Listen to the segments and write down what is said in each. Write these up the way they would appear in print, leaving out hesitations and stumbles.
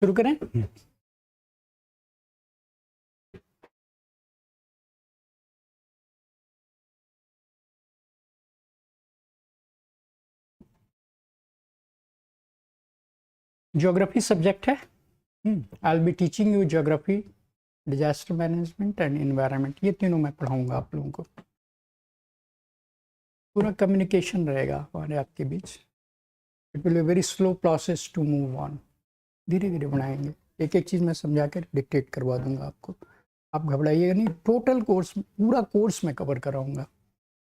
शुरू करें? Geography subject है। I will be teaching you geography, disaster management and environment, ये तीनों मैं पढ़ाऊंगा आप लोगों को। पूरा कम्युनिकेशन रहेगा हमारे आपके बीच। It will be very slow process to move on. धीरे धीरे बढ़ाएंगे, एक एक चीज़ मैं समझा कर डिक्टेट करवा दूंगा आपको। आप घबराइएगा नहीं, टोटल कोर्स, पूरा कोर्स मैं कवर कराऊंगा,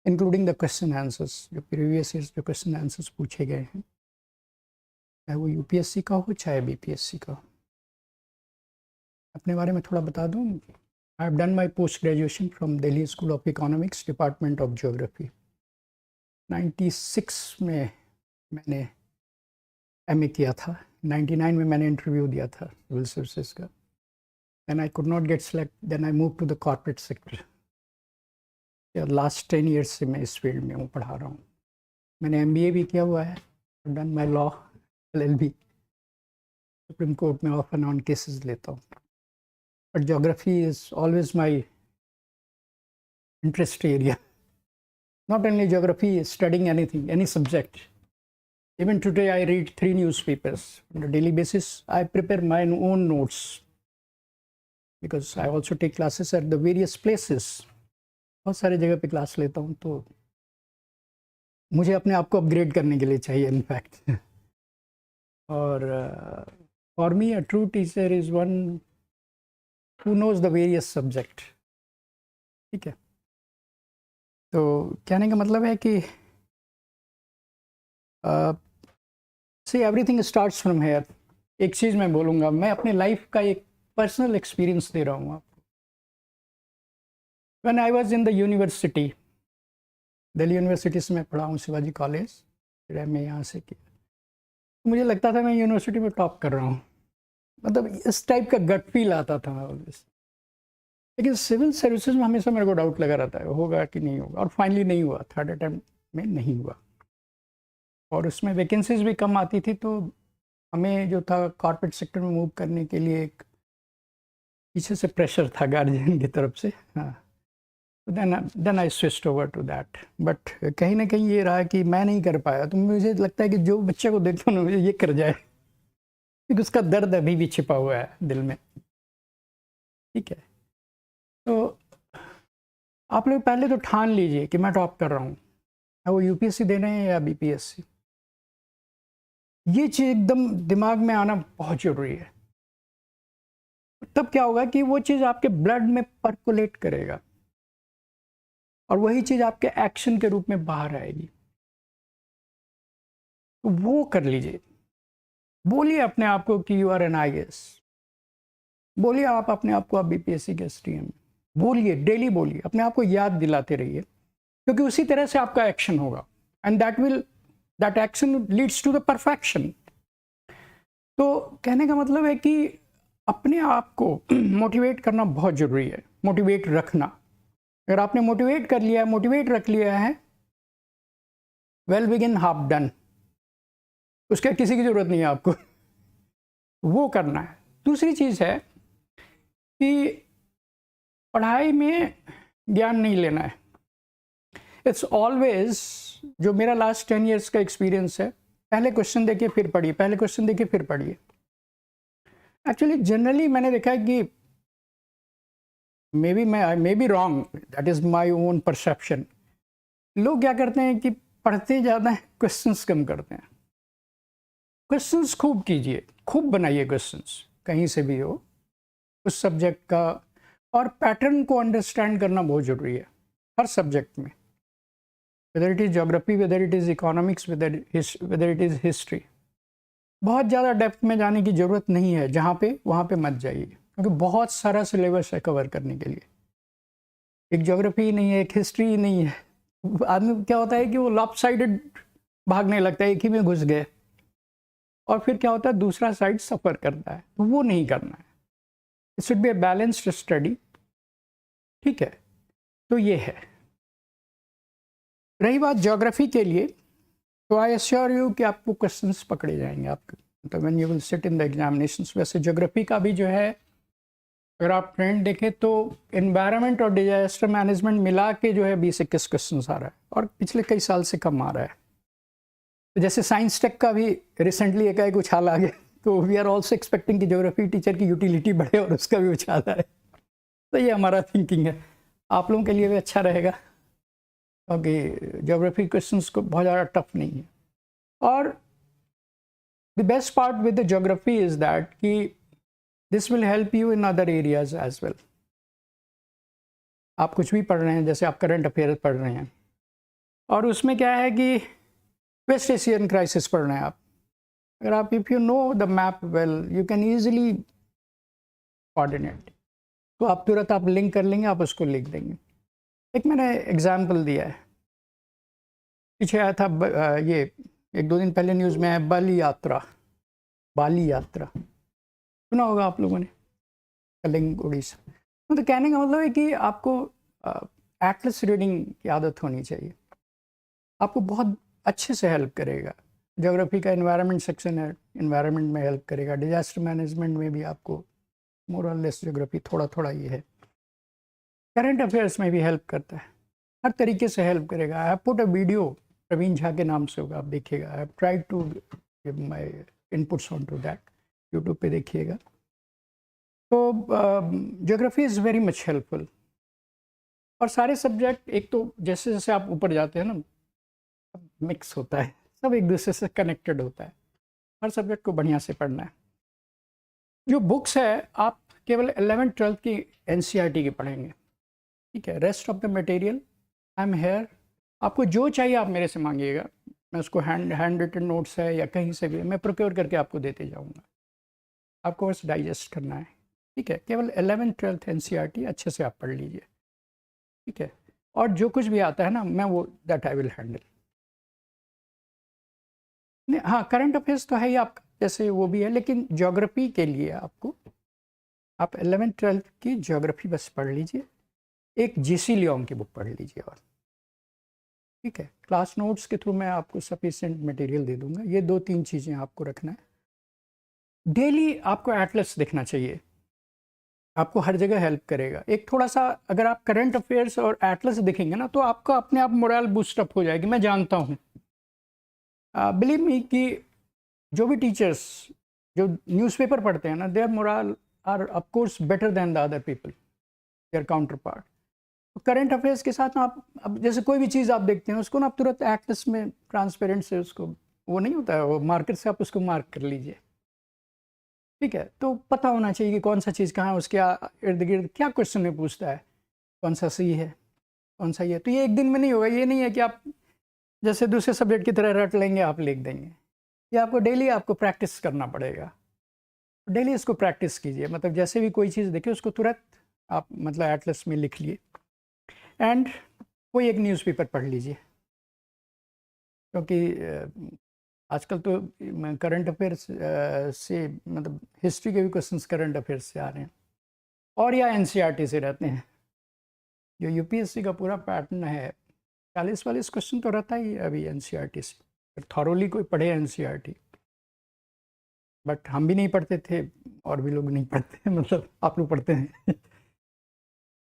इंक्लूडिंग द क्वेश्चन आंसर्स, जो प्रीवियस ईयर्स जो क्वेश्चन आंसर्स पूछे गए हैं, चाहे वो यूपीएससी का हो चाहे बीपीएससी का हो। अपने बारे में थोड़ा बता दूं, I have done my post graduation from Delhi school of economics, department of geography. 96 में मैंने एमए किया था, 99 में मैंने इंटरव्यू दिया था सिविल सर्विसेज का। Then I could not get select, then I move to the corporate sector. Last 10 years से मैं इस फील्ड में हूँ, पढ़ा रहा हूँ। मैंने एमबीए भी किया हुआ है, done my law, LLB, supreme court में ऑफ एंड ऑन केसेस लेता हूँ। But geography is always my interest area. Not only geography, studying anything, any subject. Even today I read 3 newspapers on a daily basis. I prepare my own notes because I also take classes at the various places. बहुत सारे जगह पे class लेता हूँ, तो मुझे अपने आप को अपग्रेड करने के लिए चाहिए इनफैक्ट। और for me a true teacher is one who knows the various subject. ठीक है, तो कहने का मतलब है कि see everything starts from here. एक चीज़ मैं बोलूँगा, मैं अपने लाइफ का एक पर्सनल एक्सपीरियंस दे रहा हूँ आपको। When I was in the university, Delhi university से मैं पढ़ा हूँ, शिवाजी कॉलेज, फिर मैं यहाँ से किया। मुझे लगता था मैं यूनिवर्सिटी में टॉप कर रहा हूँ, मतलब इस टाइप का गट फील आता था ऑलवेज। लेकिन सिविल सर्विसेज में हमेशा मेरे को डाउट लगा रहता है, होगा कि नहीं होगा, और फाइनली नहीं हुआ, थर्ड अटैम्प्ट में नहीं हुआ। और उसमें वैकेंसीज भी कम आती थी, तो हमें जो था कॉर्पोरेट सेक्टर में मूव करने के लिए एक पीछे से प्रेशर था गार्जियन की तरफ से। हाँ, then I switched over to that. But कहीं ना कहीं ये रहा कि मैं नहीं कर पाया, तो मुझे लगता है कि जो बच्चे को देखता हूँ मुझे ये कर जाए, क्योंकि उसका दर्द अभी भी छिपा हुआ है दिल में। ठीक है, तो आप लोग पहले तो ठान लीजिए कि मैं टॉप कर रहा हूँ, वो यूपीएससी दे रहे हैं या बीपीएससी। ये चीज़ एकदम दिमाग में आना बहुत ज़रूरी है। तब क्या होगा कि वो चीज़ आपके ब्लड में परकोलेट करेगा और वही चीज़ आपके एक्शन के रूप में बाहर आएगी। तो वो कर लीजिए। बोलिए अपने आप को कि यू आर एन आईएएस। बोलिए आप अपने आप को आप बीपीएससी के एसटीएम। बोलिए, डेली बोलिए, अपने आप को याद दिलाते रहिए, क्योंकि उसी तरह से आपका एक्शन होगा, and that action leads to the perfection. तो कहने का मतलब है कि अपने आप को मोटिवेट करना बहुत ज़रूरी है, मोटिवेट रखना। अगर आपने मोटिवेट कर लिया है, मोटिवेट रख लिया है, वेल बिगिन हाफ डन, उसके किसी की ज़रूरत नहीं है आपको। वो करना है। दूसरी चीज़ है कि पढ़ाई में ज्ञान नहीं लेना है। इट्स ऑलवेज, जो मेरा लास्ट 10 ईयर्स का एक्सपीरियंस है, पहले क्वेश्चन देखिए फिर पढ़िए, पहले क्वेश्चन देखिए फिर पढ़िए। एक्चुअली जनरली मैंने देखा है कि may be wrong, that is my own perception. लोग क्या करते हैं कि पढ़ते ज़्यादा हैं, क्वेश्चंस कम करते हैं। क्वेश्चंस खूब कीजिए, खूब बनाइए क्वेश्चंस, कहीं से भी हो उस सब्जेक्ट का। और पैटर्न को अंडरस्टैंड करना बहुत ज़रूरी है हर सब्जेक्ट में, whether it is geography, whether it is economics, whether it is history. बहुत ज़्यादा डेप्थ में जाने की ज़रूरत नहीं है, जहाँ पे वहाँ पे मत जाइए, क्योंकि बहुत सारा सिलेबस है कवर करने के लिए। एक ज्योग्राफी ही नहीं है, एक हिस्ट्री ही नहीं है। आदमी क्या होता है कि वो लॉपसाइडेड भागने लगता है, एक ही में घुस गए, और फिर क्या होता है दूसरा साइड सफ़र करता है। तो वो नहीं करना है। It should B a balanced study. ठीक है, तो ये है। रही बात ज्योग्राफी के लिए, तो आई एश्योर यू कि आपको क्वेश्चंस पकड़े जाएंगे आपके तो when you will sit in the examinations. वैसे ज्योग्राफी का भी जो है, अगर आप ट्रेंड देखें तो एनवायरनमेंट और डिजास्टर मैनेजमेंट मिला के जो है 20-21 क्वेश्चन आ रहा है, और पिछले कई साल से कम आ रहा है। तो जैसे साइंस टेक का भी रिसेंटली एकाएक उछाल आ गया, तो वी आर ऑल्सो एक्सपेक्टिंग कि ज्योग्राफी टीचर की यूटिलिटी बढ़े और उसका भी उछाल आए। तो ये हमारा थिंकिंग है, आप लोगों के लिए भी अच्छा रहेगा, क्योंकि ज्योग्राफी क्वेश्चंस को बहुत ज़्यादा टफ नहीं है। और the best part with the geography is that कि this will help you in other areas as well. आप कुछ भी पढ़ रहे हैं, जैसे आप करंट अफेयर्स पढ़ रहे हैं, और उसमें क्या है कि वेस्ट एशियन क्राइसिस पढ़ रहे हैं आप, अगर आप if you know the map well you can easily coordinate, तो आप तुरंत आप लिंक कर लेंगे, आप उसको लिख देंगे। एक मैंने एग्जाम्पल दिया है, पीछे आया था ये 1-2 दिन पहले न्यूज़ में है, बाली यात्रा सुना होगा आप लोगों ने, कलिंग उड़ीसा। तो कहने का मतलब है कि आपको एटलस रीडिंग की आदत होनी चाहिए, आपको बहुत अच्छे से हेल्प करेगा। ज्योग्राफी का एनवायरनमेंट सेक्शन है, एनवायरनमेंट में हेल्प करेगा, डिजास्टर मैनेजमेंट में भी आपको मोर और लेस ज्योग्राफी थोड़ा थोड़ा ये है, करंट अफेयर्स में भी हेल्प करता है, हर तरीके से हेल्प करेगा। I have put a video, Praveen Jha के नाम से होगा, आप देखिएगा। I have tried to give my inputs on to that, YouTube पे देखिएगा। तो geography is very much helpful. और सारे सब्जेक्ट, एक तो जैसे जैसे आप ऊपर जाते हैं ना, मिक्स होता है, सब एक दूसरे से कनेक्टेड होता है, हर सब्जेक्ट को बढ़िया से पढ़ना है। जो बुक्स है, आप केवल 11th-12th की NCERT की पढ़ेंगे, ठीक है। Rest of the material I am here, आपको जो चाहिए आप मेरे से मांगिएगा, मैं उसको हैंड रिटन नोट्स है या कहीं से भी मैं प्रोक्योर करके आपको देते जाऊँगा, आपको बस डाइजेस्ट करना है, ठीक है। केवल 11th-12th NCERT अच्छे से आप पढ़ लीजिए, ठीक है। और जो कुछ भी आता है ना, मैं वो दैट आई विल हैंडल। हाँ, करंट अफेयर्स तो है ही आपका, जैसे वो भी है, लेकिन ज्योग्राफी के लिए आपको, आप 11th-12th की ज्योग्राफी बस पढ़ लीजिए, एक GC लियोंग की बुक पढ़ लीजिए, और ठीक है। क्लास नोट्स के थ्रू मैं आपको सफिशिएंट मटेरियल दे दूंगा। ये 2-3 चीज़ें आपको रखना है। डेली आपको एटलस देखना चाहिए, आपको हर जगह हेल्प करेगा। एक थोड़ा सा अगर आप करंट अफेयर्स और एटलस देखेंगे ना, तो आपका अपने आप मोरल बूस्टअप हो जाएगी। मैं जानता हूँ, बिलीव मी, कि जो भी टीचर्स जो न्यूज़पेपर पढ़ते हैं ना, their morale are of course better than the other people, their counterpart. तो करंट अफेयर्स के साथ ना, आप अब जैसे कोई भी चीज़ आप देखते हैं, उसको ना आप तुरंत एटलस में ट्रांसपेरेंट से उसको, वो नहीं होता है वो मार्कर से, आप उसको मार्क कर लीजिए, ठीक है। तो पता होना चाहिए कि कौन सा चीज़ कहाँ है, उसके इर्द गिर्द क्या क्वेश्चन में पूछता है, कौन सा सही है, कौन सा ये। तो ये एक दिन में नहीं होगा, ये नहीं है कि आप जैसे दूसरे सब्जेक्ट की तरह रट लेंगे, आप लिख देंगे। ये आपको डेली आपको प्रैक्टिस करना पड़ेगा, डेली इसको प्रैक्टिस कीजिए। मतलब जैसे भी कोई चीज़ देखिए, उसको तुरंत आप मतलब एटलस में लिख लिए, एंड कोई एक न्यूज़पेपर पढ़ लीजिए, क्योंकि आजकल तो करंट अफेयर्स से मतलब हिस्ट्री के भी क्वेश्चंस करंट अफेयर्स से आ रहे हैं, और या NCERT से रहते हैं। जो UPSC का पूरा पैटर्न है, 40-42 क्वेश्चन तो रहता ही है अभी NCERT से, फिर थॉरोली कोई पढ़े NCERT। बट हम भी नहीं पढ़ते थे, और भी लोग नहीं पढ़ते मतलब आप लोग पढ़ते हैं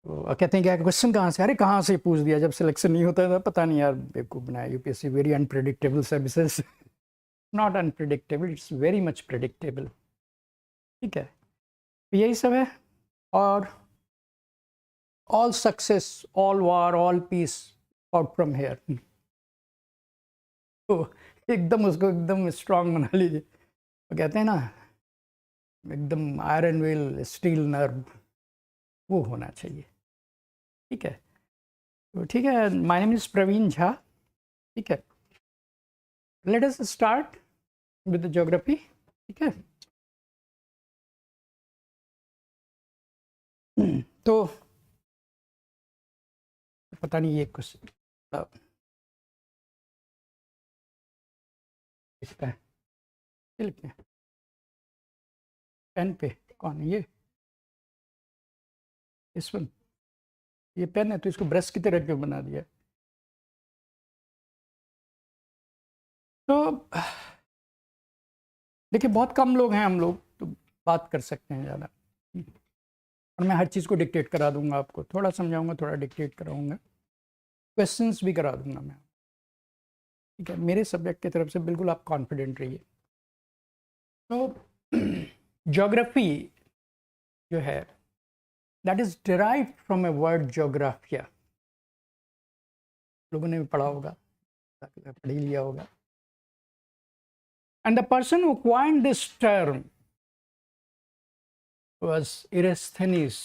तो कहते हैं क्या क्वेश्चन कहाँ से, अरे कहाँ से पूछ दिया, जब सिलेक्शन नहीं होता था, पता नहीं यार बेवकूफ़ बनाया। UPSC very unpredictable services, not unpredictable, it's very much predictable, ठीक है। तो यही सब है। और all success, all war, all peace out from here, तो एकदम उसको एकदम स्ट्रांग बना लीजिए। तो कहते हैं ना, एकदम आयरन विल स्टील नर्व, वो होना चाहिए, ठीक है। तो ठीक है, my name is Praveen Jha, ठीक है। Let us start with the geography, ठीक है। तो पता नहीं ये कुछ लिखता है, ये लिखते हैं पेन पे, कौन है ये, इस वन, ये पेन है, तो इसको ब्रश की तरह क्यों बना दिया। तो देखिए बहुत कम लोग हैं हम लोग, तो बात कर सकते हैं ज़्यादा, और मैं हर चीज़ को डिक्टेट करा दूंगा आपको, थोड़ा समझाऊंगा, थोड़ा डिक्टेट कराऊंगा, क्वेश्चंस भी करा दूंगा मैं, ठीक है। मेरे सब्जेक्ट की तरफ से बिल्कुल आप कॉन्फिडेंट रहिए। तो ज्योग्राफी जो है, that is derived from a word geographia, लोगों ने भी पढ़ा होगा, पढ़ ही लिया होगा। And the person who coined this term was Eratosthenes.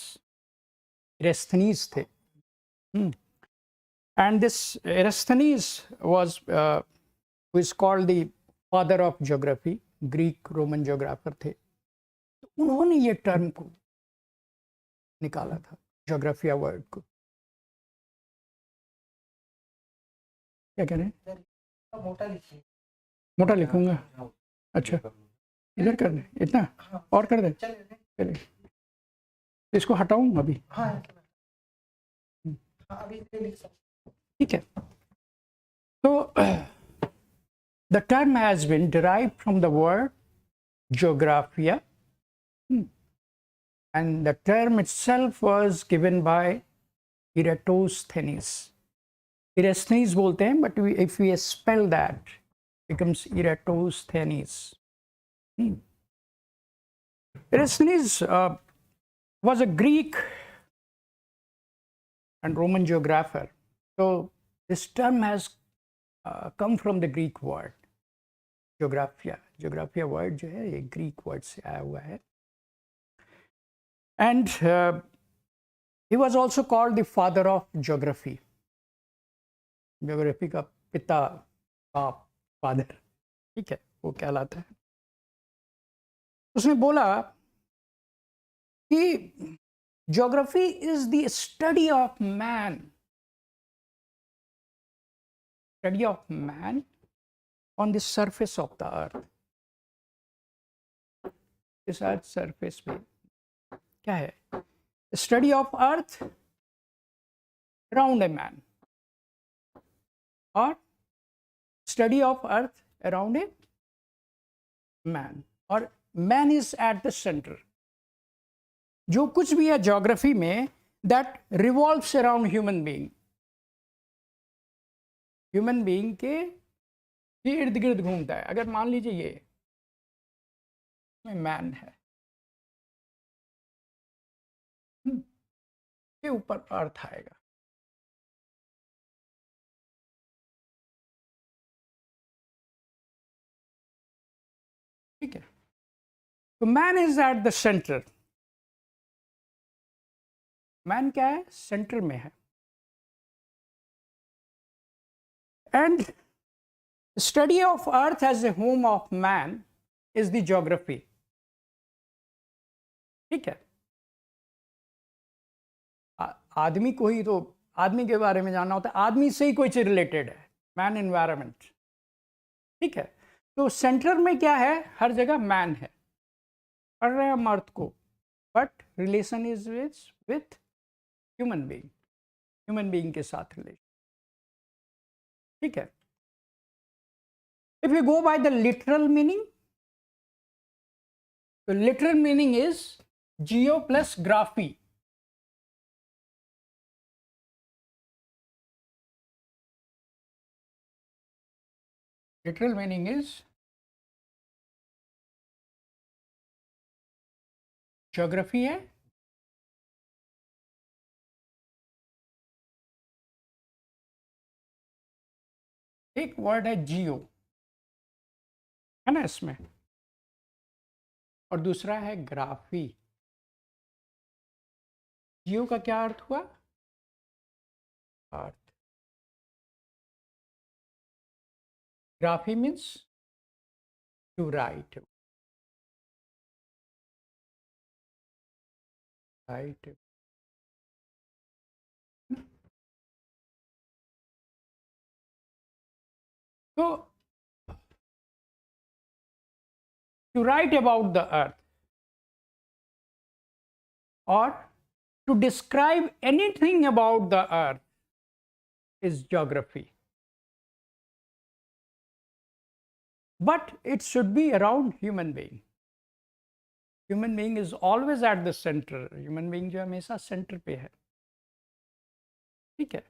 Eratosthenes थे। And this Eratosthenes was who is called the father of geography, Greek Roman geographer थे। तो उन्होंने ये टर्म को निकाला था, ज्योग्राफिया वर्ड को। क्या कह रहे हैं? मोटा लिखूंगा, अच्छा इधर कर दे, इतना और कर दे, चलिए इसको हटाऊं अभी, ठीक है। तो the term has been derived from the word geographia, and the term itself was given by Eratosthenes. Eratosthenes बोलते हैं, but if we spell that, becomes Eratosthenes. Eratosthenes was a Greek and Roman geographer. So this term has come from the Greek word geographia. Geographia word जो है ये Greek word से आया हुआ है. And he was also called the father of geography. Geography का पिता, बाप, father, ठीक है, वो कहलाता है. उसने बोला कि geography is the study of man. Study of man on the surface of the earth. इस अर्थ सरफेस पे क्या है? Study of earth around a man, or study of earth around a man, or man is at the center. जो कुछ भी है geography में, that revolves around human being. Human being के इर्द गिर्द घूमता है. अगर मान लीजिए ये मैन है, के ऊपर अर्थ आएगा, ठीक है. तो man is at the centre. Man क्या है? सेंटर में है. And study of earth as a home of man is the geography, ठीक है. आदमी को ही, तो आदमी के बारे में जानना होता है, आदमी से ही कोई चीज रिलेटेड है, मैन एनवायरमेंट, ठीक है. तो सेंटर में क्या है? हर जगह मैन है. पढ़ रहे हैं हम अर्थ को, but relation is with human being, human being के साथ रिलेशन, ठीक है. If you go by the literal meaning, तो literal meaning is geo plus graphy. Literal meaning is geography है, एक वर्ड है जियो, है ना इसमें, और दूसरा है ग्राफी. जियो का क्या अर्थ हुआ? Earth. Graphy means to write, write. तो to write about the earth, or to describe anything about the earth, is geography. but it should be around human being. Human being is always at the center. Human being जो हमेशा center पे है, ठीक है.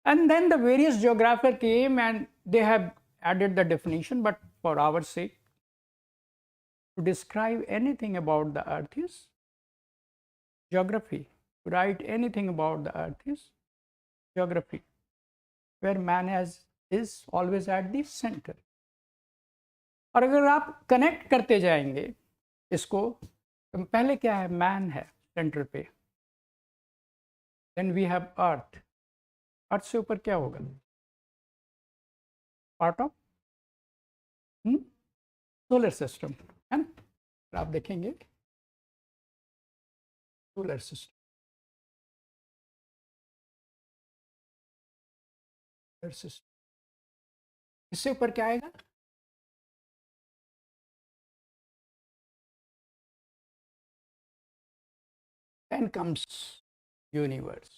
And then the various geographer came and they have added the definition, but for our sake, to describe anything about the earth is geography. To write anything about the earth is geography, where man is always at the center. और अगर आप connect करते जाएंगे इसको, तो पहले क्या है, मैन है सेंटर पे, देन वी हैव अर्थ. अर्थ से ऊपर क्या होगा, पार्ट ऑफ सोलर सिस्टम है ना. आप देखेंगे सोलर सिस्टम, इससे ऊपर क्या आएगा, then comes universe.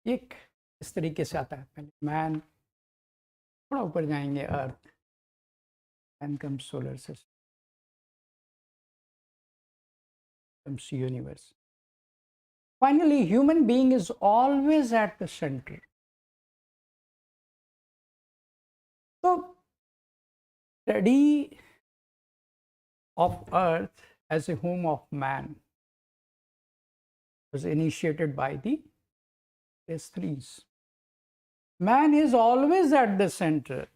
एक इस तरीके से आता है, पहले मैन, थोड़ा ऊपर जाएंगे अर्थ, then comes solar system, comes universe. Finally, human being is always at the center. So, study of earth as a home of man was initiated by the S3s. Man is always at the center.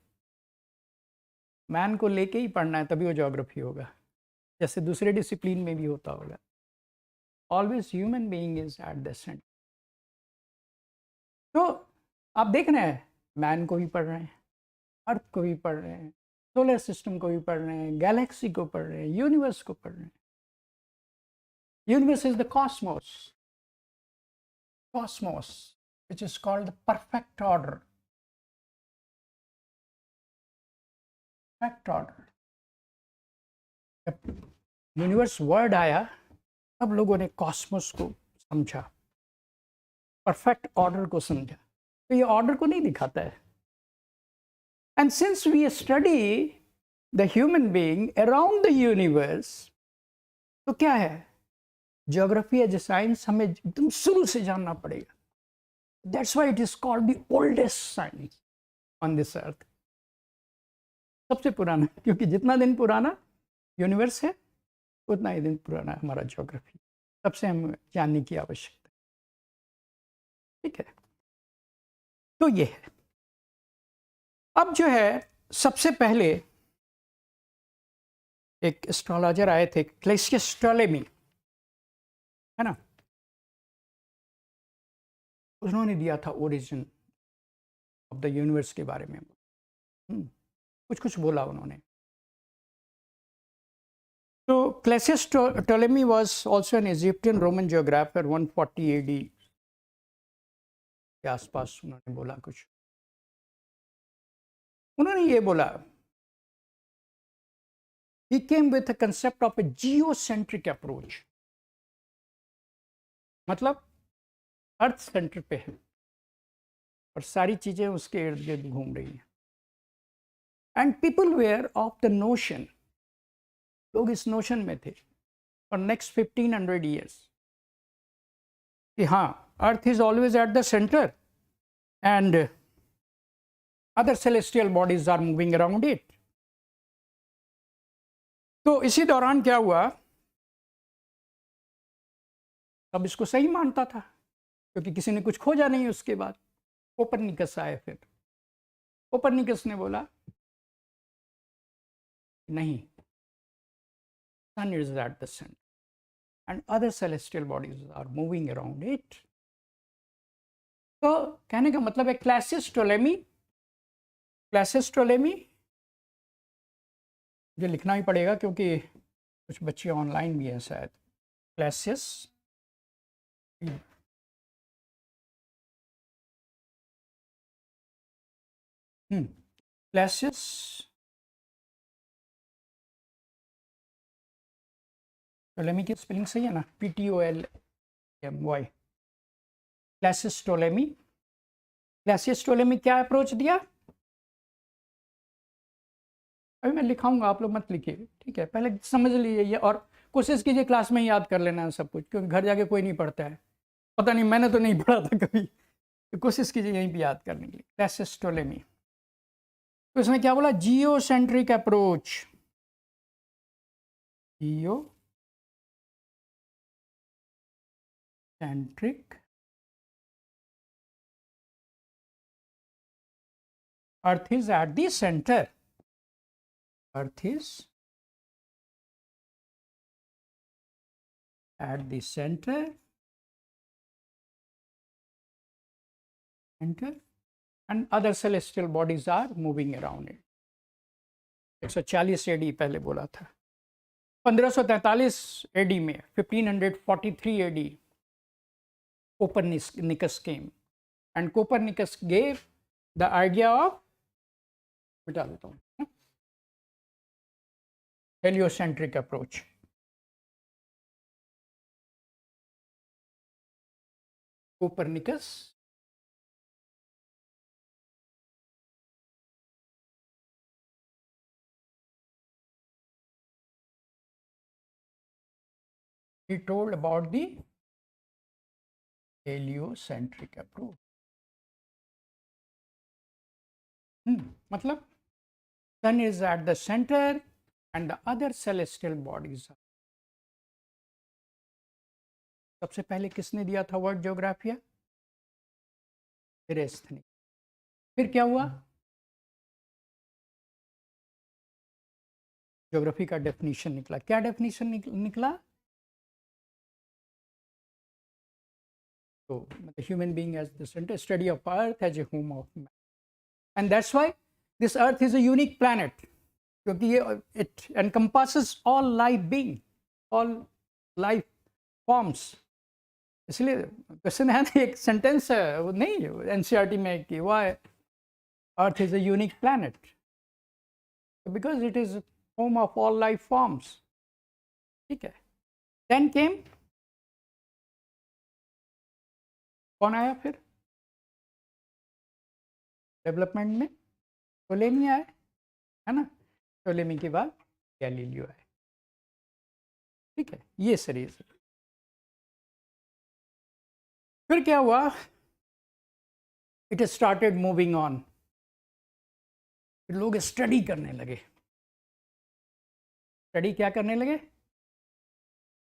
Man को लेके ही पढ़ना है, तभी वो geography होगा, जैसे दूसरे discipline में भी होता होगा. Always human being is at the centre. तो आप देख रहे हैं, मैन को भी पढ़ रहे हैं, अर्थ को भी पढ़ रहे हैं, सोलर सिस्टम को भी पढ़ रहे हैं, गैलेक्सी को पढ़ रहे हैं, यूनिवर्स को पढ़ रहे हैं. Universe is the Cosmos, cosmos, which is called the perfect order. Perfect order. जब यूनिवर्स वर्ड आया, तब लोगों ने कॉस्मोस को समझा, परफेक्ट ऑर्डर को समझा. तो ये ऑर्डर को नहीं दिखाता है. And since we study the human being around the universe, तो क्या है, ज्योग्राफी एज ए साइंस हमें एकदम शुरू से जानना पड़ेगा. That's why it is called the oldest science on this earth. सबसे पुराना, क्योंकि जितना दिन पुराना यूनिवर्स है, उतना ही दिन पुराना हमारा ज्योग्राफी. सबसे हमें जानने की आवश्यकता है, ठीक है. तो ये है. अब जो है, सबसे पहले एक एस्ट्रोलॉजर आए थे, क्लेसियस टोलेमी, है ना. उन्होंने दिया था ओरिजिन ऑफ द यूनिवर्स के बारे में. कुछ कुछ बोला उन्होंने. तो Claudius Ptolemy was also an Egyptian Roman geographer. 140 AD के आसपास उन्होंने बोला कुछ. उन्होंने ये बोला, he came with a concept of a geocentric approach. मतलब अर्थ सेंटर पे है और सारी चीजें उसके इर्द गिर्द घूम रही हैं. And people were of the notion, लोग इस नोशन में थे फॉर नेक्स्ट 1500 years कि हाँ, earth is always at the centre and other celestial bodies are moving around it. तो इसी दौरान क्या हुआ, अब इसको सही मानता था, क्योंकि किसी ने कुछ खोजा नहीं. उसके बाद कोपरनिकस आए. फिर कोपरनिकस ने बोला नहीं, sun is at the centre and other celestial bodies are moving around it. तो कहने का मतलब है क्लेसियस टोलेमी, क्लेसियस टोलेमी जो लिखना ही पड़ेगा क्योंकि कुछ बच्चे ऑनलाइन भी हैं शायद. क्लेसियस क्लेसियस टोलेमी की स्पेलिंग सही है ना, PTOL वाई। क्लासियस टोलेमी क्या अप्रोच दिया? अभी मैं लिखाऊंगा, आप लोग मत लिखिए, ठीक है? पहले समझ लीजिए ये, और कोशिश कीजिए क्लास में याद कर लेना है सब कुछ, क्योंकि घर जाके कोई नहीं पढ़ता है। पता नहीं, मैंने तो नहीं पढ़ा था कभी, तो कोशिश कीजिए यहीं पे याद करने के लिए। क्लासियस टोलेमी, तो इसमें क्या बोला? Geocentric approach, geocentric, earth is at the centre, earth is at the center and other celestial bodies are moving around it. 140 AD पहले बोला था। 1543 एडी में, 1543 AD, Copernicus came and Copernicus gave the idea of, मिटा देता हूँ, heliocentric approach. Copernicus he told about the heliocentric approach. मतलब sun is at the center and the other celestial bodies are. सबसे पहले किसने दिया था वर्ड ज्योग्राफिया? एरेस्थनीज। फिर क्या हुआ? ज्योग्राफी का डेफिनेशन निकला। क्या डेफिनेशन निकला? तो human being as the centre, study of earth as a home of man, and that's why this earth is a unique planet, क्योंकि ये it encompasses all life being, all life forms. इसलिए question है ना, एक sentence है वो नहीं NCERT में कि why earth is a unique planet, because it is home of all life forms, ठीक है? देन केम, कौन आया फिर डेवलपमेंट में? टोलेमी आए, है ना? टोलेमी के बाद गैलीलियो आए, ठीक है? ये सीरीज। फिर क्या हुआ? इट स्टार्टेड मूविंग ऑन, लोग स्टडी करने लगे। स्टडी क्या करने लगे?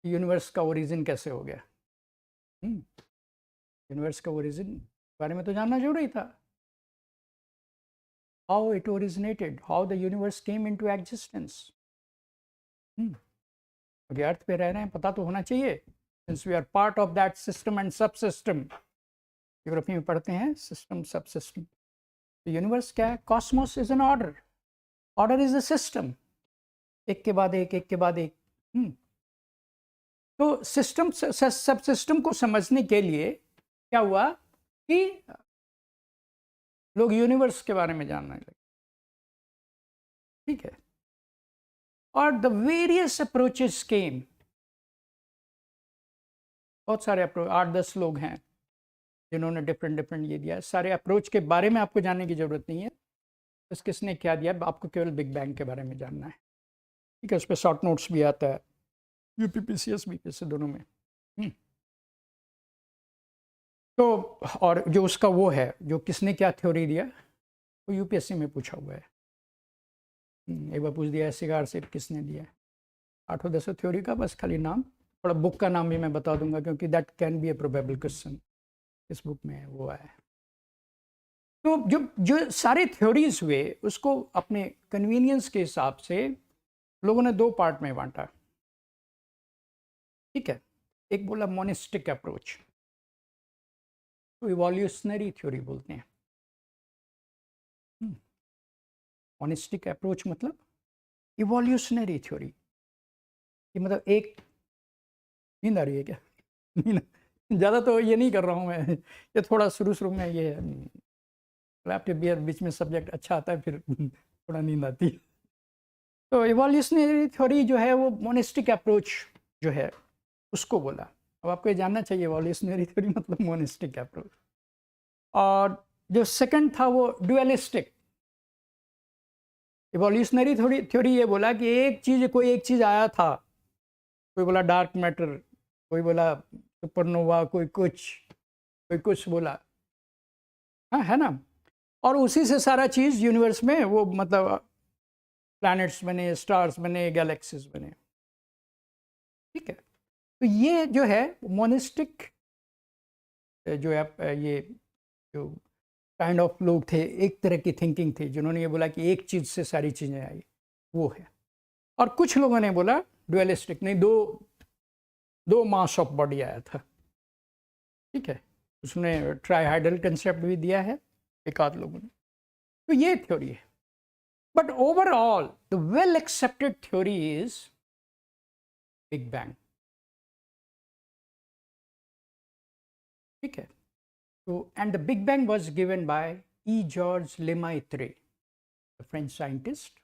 यूनिवर्स का ओरिजिन कैसे हो गया। यूनिवर्स का ओरिजिन बारे में तो जानना जरूरी था। How it originated, how the universe came into existence. क्योंकि अर्थ पे रह रहे हैं, पता तो होना चाहिए, since we are part of that system and sub system. Geography में पढ़ते हैं सिस्टम सब सिस्टम। तो यूनिवर्स क्या है? Cosmos is an order, order is a system, एक के बाद एक, एक के बाद एक। तो सिस्टम सब सिस्टम को समझने के लिए क्या हुआ कि लोग यूनिवर्स के बारे में जानने लगे, ठीक है? और द वेरियस अप्रोचेस केम, बहुत सारे अप्रोच, 8-10 लोग हैं जिन्होंने डिफरेंट ये दिया। सारे अप्रोच के बारे में आपको जानने की जरूरत नहीं है, बस किसने क्या दिया, आपको केवल बिग बैंग के बारे में जानना है, ठीक है? उस पर शॉर्ट नोट्स भी आता है, यूपीपीसीएस बीपीएससी दोनों में। तो और जो उसका वो है, जो किसने क्या थ्योरी दिया, वो यूपीएससी में पूछा हुआ है। एक बार पूछ दिया सिगार से किसने दिया, 8-10 थ्योरी का, बस खाली नाम, थोड़ा बुक का नाम भी मैं बता दूंगा, क्योंकि that can be A probable question, इस बुक में वो है। तो जो सारे थ्योरीज हुए, उसको अपने कन्वीनियंस के हिसाब से लोगों ने 2 पार्ट में बांटा, ठीक है? एक बोला मोनिस्टिक अप्रोच, तो इवोल्यूशनरी थ्योरी बोलते हैं। मोनिस्टिक अप्रोच मतलब इवोल्यूशनरी थ्योरी, कि मतलब एक, नींद आ रही है क्या? नींद ज़्यादा तो ये नहीं कर रहा हूँ मैं, ये थोड़ा शुरू में ये आपके बीच में सब्जेक्ट अच्छा आता है, फिर थोड़ा नींद आती है। तो इवोल्यूशनरी थ्योरी जो है वो मोनिस्टिक अप्रोच जो है उसको बोला। अब आपको ये जानना चाहिए इवोल्यूशनरी थ्योरी मतलब मोनिस्टिक अप्रोच। और जो सेकंड था वो ड्यूअलिस्टिक। इवोल्यूशनरी थ्योरी ये बोला कि कोई एक चीज़ आया था, कोई बोला डार्क मैटर, कोई बोला सुपरनोवा, कोई कुछ बोला, हाँ है ना, और उसी से सारा चीज़ यूनिवर्स में वो मतलब प्लैनेट्स बने, स्टार्स बने, गैलेक्सीज बने। ठीक है, तो ये जो है मोनिस्टिक जो है, ये जो काइंड ऑफ लोग थे, एक तरह की थिंकिंग थी जिन्होंने ये बोला कि एक चीज़ से सारी चीज़ें आई, वो है। और कुछ लोगों ने बोला डुअलिस्टिक, नहीं, दो मास ऑफ बॉडी आया था। ठीक है, उसने ट्राइहाइडल कंसेप्ट भी दिया है एक आध लोगों ने। तो ये थ्योरी है, but overall the well accepted theory is big bang. ठीक है, तो and the big bang was given by E George Lemaitre, the French scientist.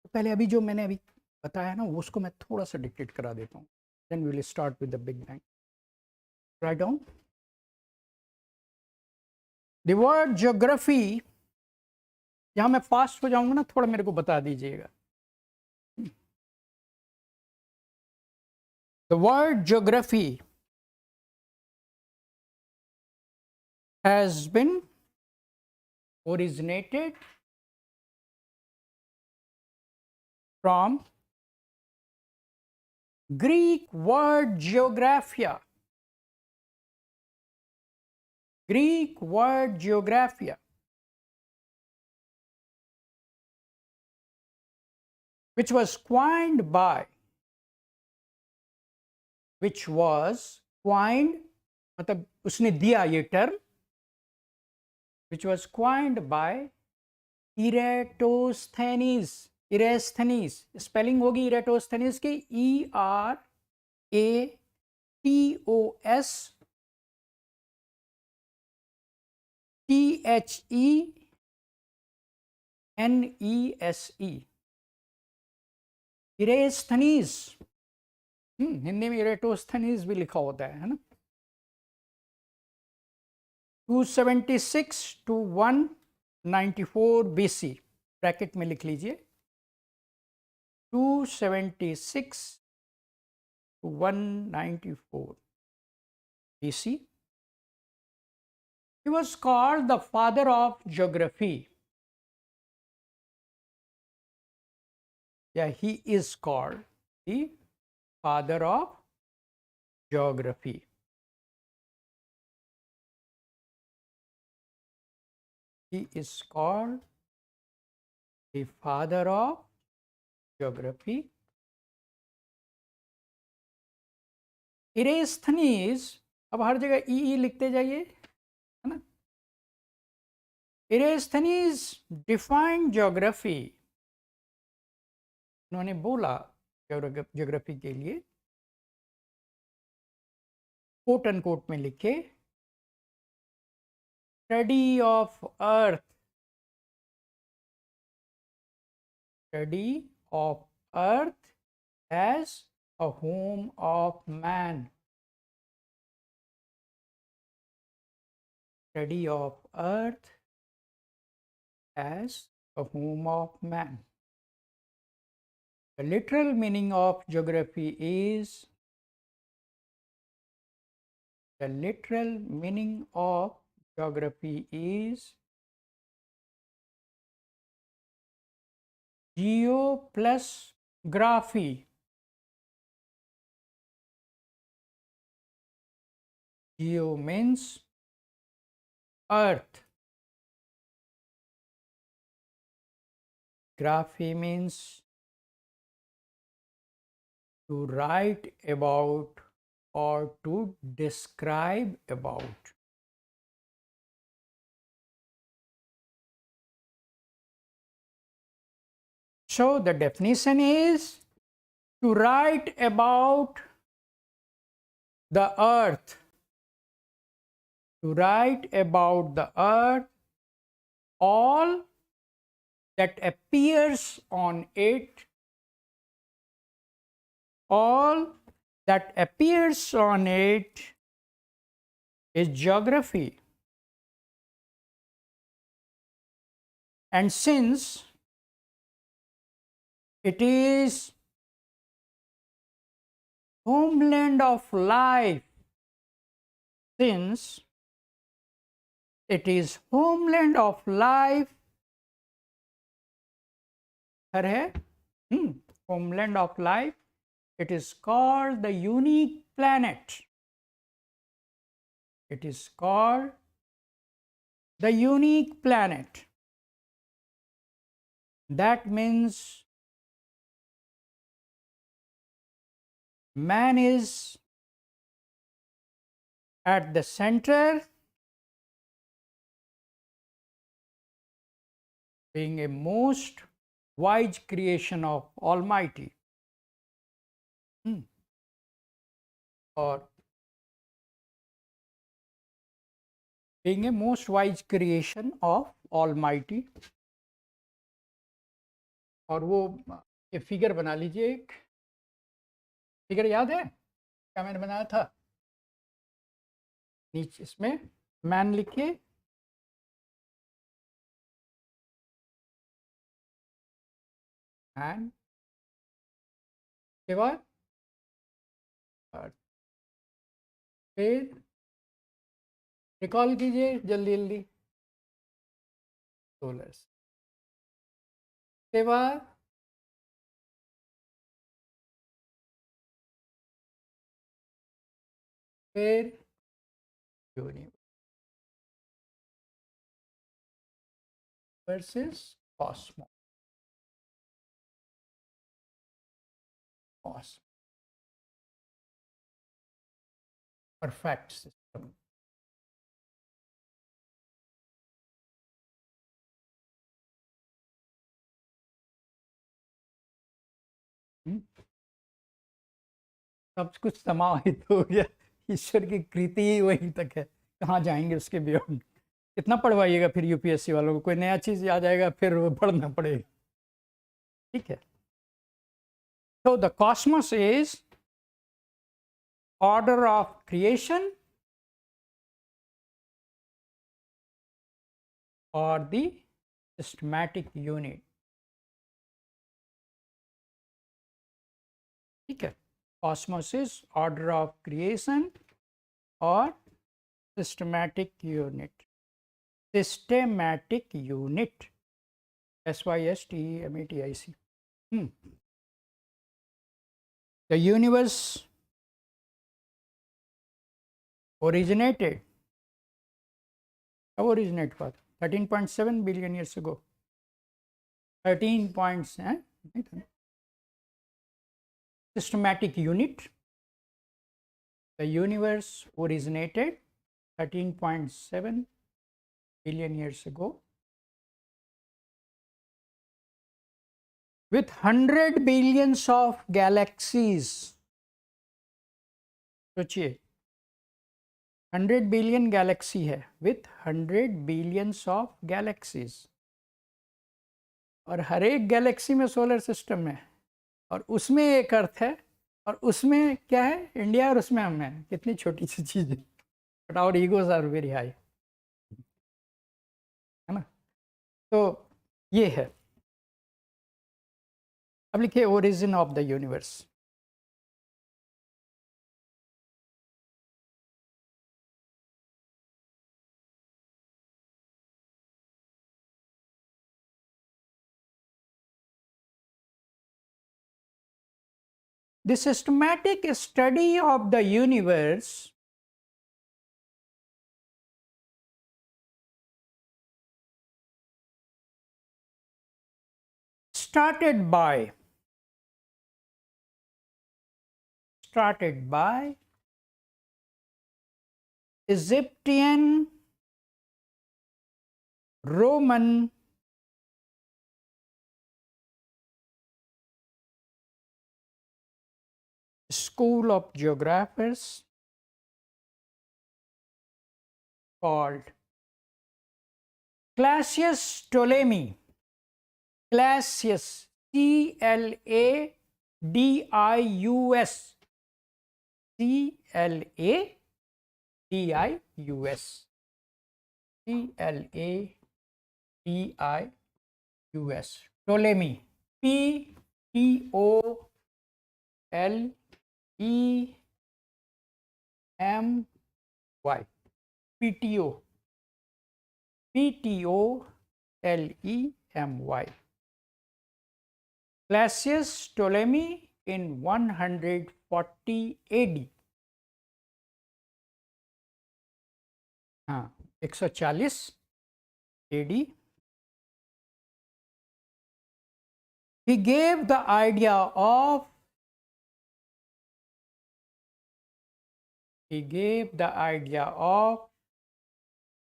तो पहले अभी जो मैंने अभी बताया ना, उसको मैं थोड़ा सा डिक्टेट करा देता हूँ, then we will start with the big bang. Write down the word geography. यहाँ मैं फास्ट हो जाऊंगा ना, थोड़ा मेरे को बता दीजिएगा। The word geography has been originated from Greek word geographia. Greek word geographia, which was coined मतलब उसने दिया ये term, which was coined by Eratosthenes। Eratosthenes spelling होगी इरेटोस्थनीज की ERATOSTHENESE। इरेस्थनीज, हिंदी में इरेटोस्थनीज भी लिखा होता है ना। 276 to 194 BC, ब्रैकेट में लिख लीजिए 276 to 194 BC. He was called the father of geography. Yeah, he is called the father of geography. He is called the father of geography. इरेस्थनीज, अब हर जगह ई लिखते जाइए, है ना। इरेस्थनीज डिफाइंड ज्योग्राफी, उन्होंने बोला ज्योग्राफी के लिए कोट एंड कोट में लिखे, study of earth, study of earth as a home of man. Study of earth as a home of man. The literal meaning of geography is geo plus graphy. Geo means earth, graphy means to write about or to describe about. So the definition is to write about the earth, to write about the earth, all that appears on it, all that appears on it is geography. And since it is homeland of life, since it is homeland of life, homeland of life, it is called the unique planet. It is called the unique planet. That means man is at the center, being a most wise creation of Almighty, or being a most wise creation of Almighty. और वो ये figure बना लीजिए, एक figure याद है क्या मैंने बनाया था, नीचे इसमें मैन लिखिए, मैन के बाद फिर रिकॉल कीजिए जल्दी जल्दी, सोलर के बाद फिर universe versus Cosmos, perfect system. सब कुछ समाहित हो गया, ईश्वर की कृति ही वहीं तक है, कहाँ जाएंगे उसके बियॉन्ड. कितना पढ़वाइएगा फिर यूपीएससी वालों को, कोई नया चीज़ आ जाएगा फिर वो पढ़ना पड़ेगा. ठीक है. So the cosmos is order of creation or the systematic unit. ठीक है. Cosmos is order of creation or systematic unit. Systematic unit. SYSTEMATIC. The universe originated. How originate हुआ? 13.7 billion years ago. 13 points. Systematic unit. The universe originated 13.7 billion years ago with 100 billions of galaxies. सोचिए 100 billion Galaxy है, with 100 billions of galaxies, और हर एक Galaxy में solar system है, और उसमें एक अर्थ है, और उसमें क्या है, इंडिया, और उसमें हम हैं. कितनी छोटी सी चीज़ है, but our egos are very high, है ना. तो ये है. अब लिखिए origin of the universe. The systematic study of the universe started by Egyptian, Roman, school of geographers called Classius Ptolemy. Classius, CLADIUS, CLADIUS, CLADIUS, Ptolemy, PTOLEMY, PTOLEMY. Classius Ptolemy in 140 AD. हाँ, 140 AD. He gave the idea of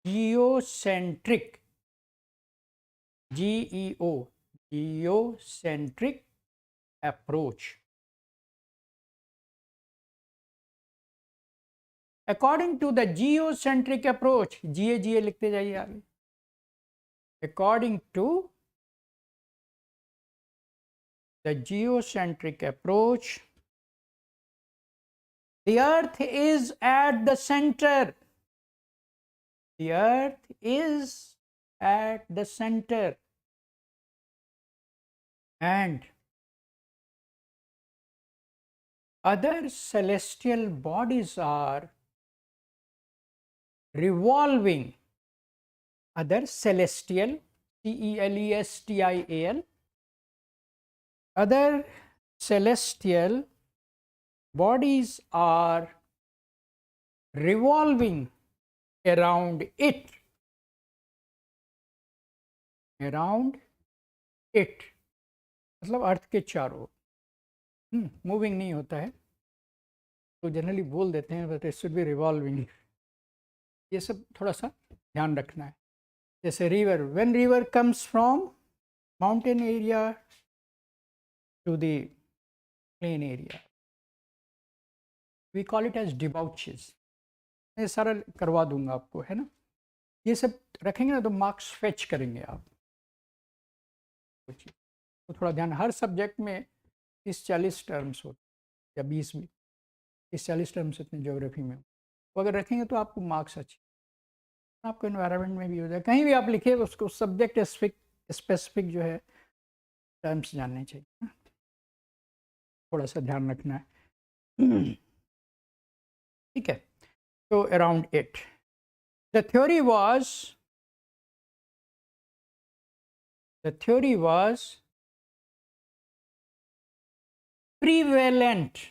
geocentric, geocentric approach. According to the geocentric approach, GA लिखते जाइए आगे. According to the geocentric approach, the earth is at the center. The earth is at the center, and other celestial bodies are revolving. Other celestial, CELESTIAL, other celestial bodies are revolving around it. Around it मतलब अर्थ के चारों. Moving नहीं होता है तो generally बोल देते हैं but it should be revolving. ये सब थोड़ा सा ध्यान रखना है. जैसे river, when river comes from mountain area to the plain area, we call it as debouches. मैं सारा करवा दूंगा आपको, है ना. ये सब रखेंगे ना तो मार्क्स फेच करेंगे आप. तो थोड़ा ध्यान, हर सब्जेक्ट में 30-40 टर्म्स होते या 20 भी, 30-40 टर्म्स इतने ज्योग्राफी में. वो अगर रखेंगे तो आपको मार्क्स अच्छे, आपको एनवायरनमेंट में भी हो जाए. कहीं भी आप लिखे उसको सब्जेक्ट स्पेसिफिक जो है टर्म्स जानने चाहिए. थोड़ा सा ध्यान रखना है. ठीक है. तो around it the theory was prevalent, PREVALENT.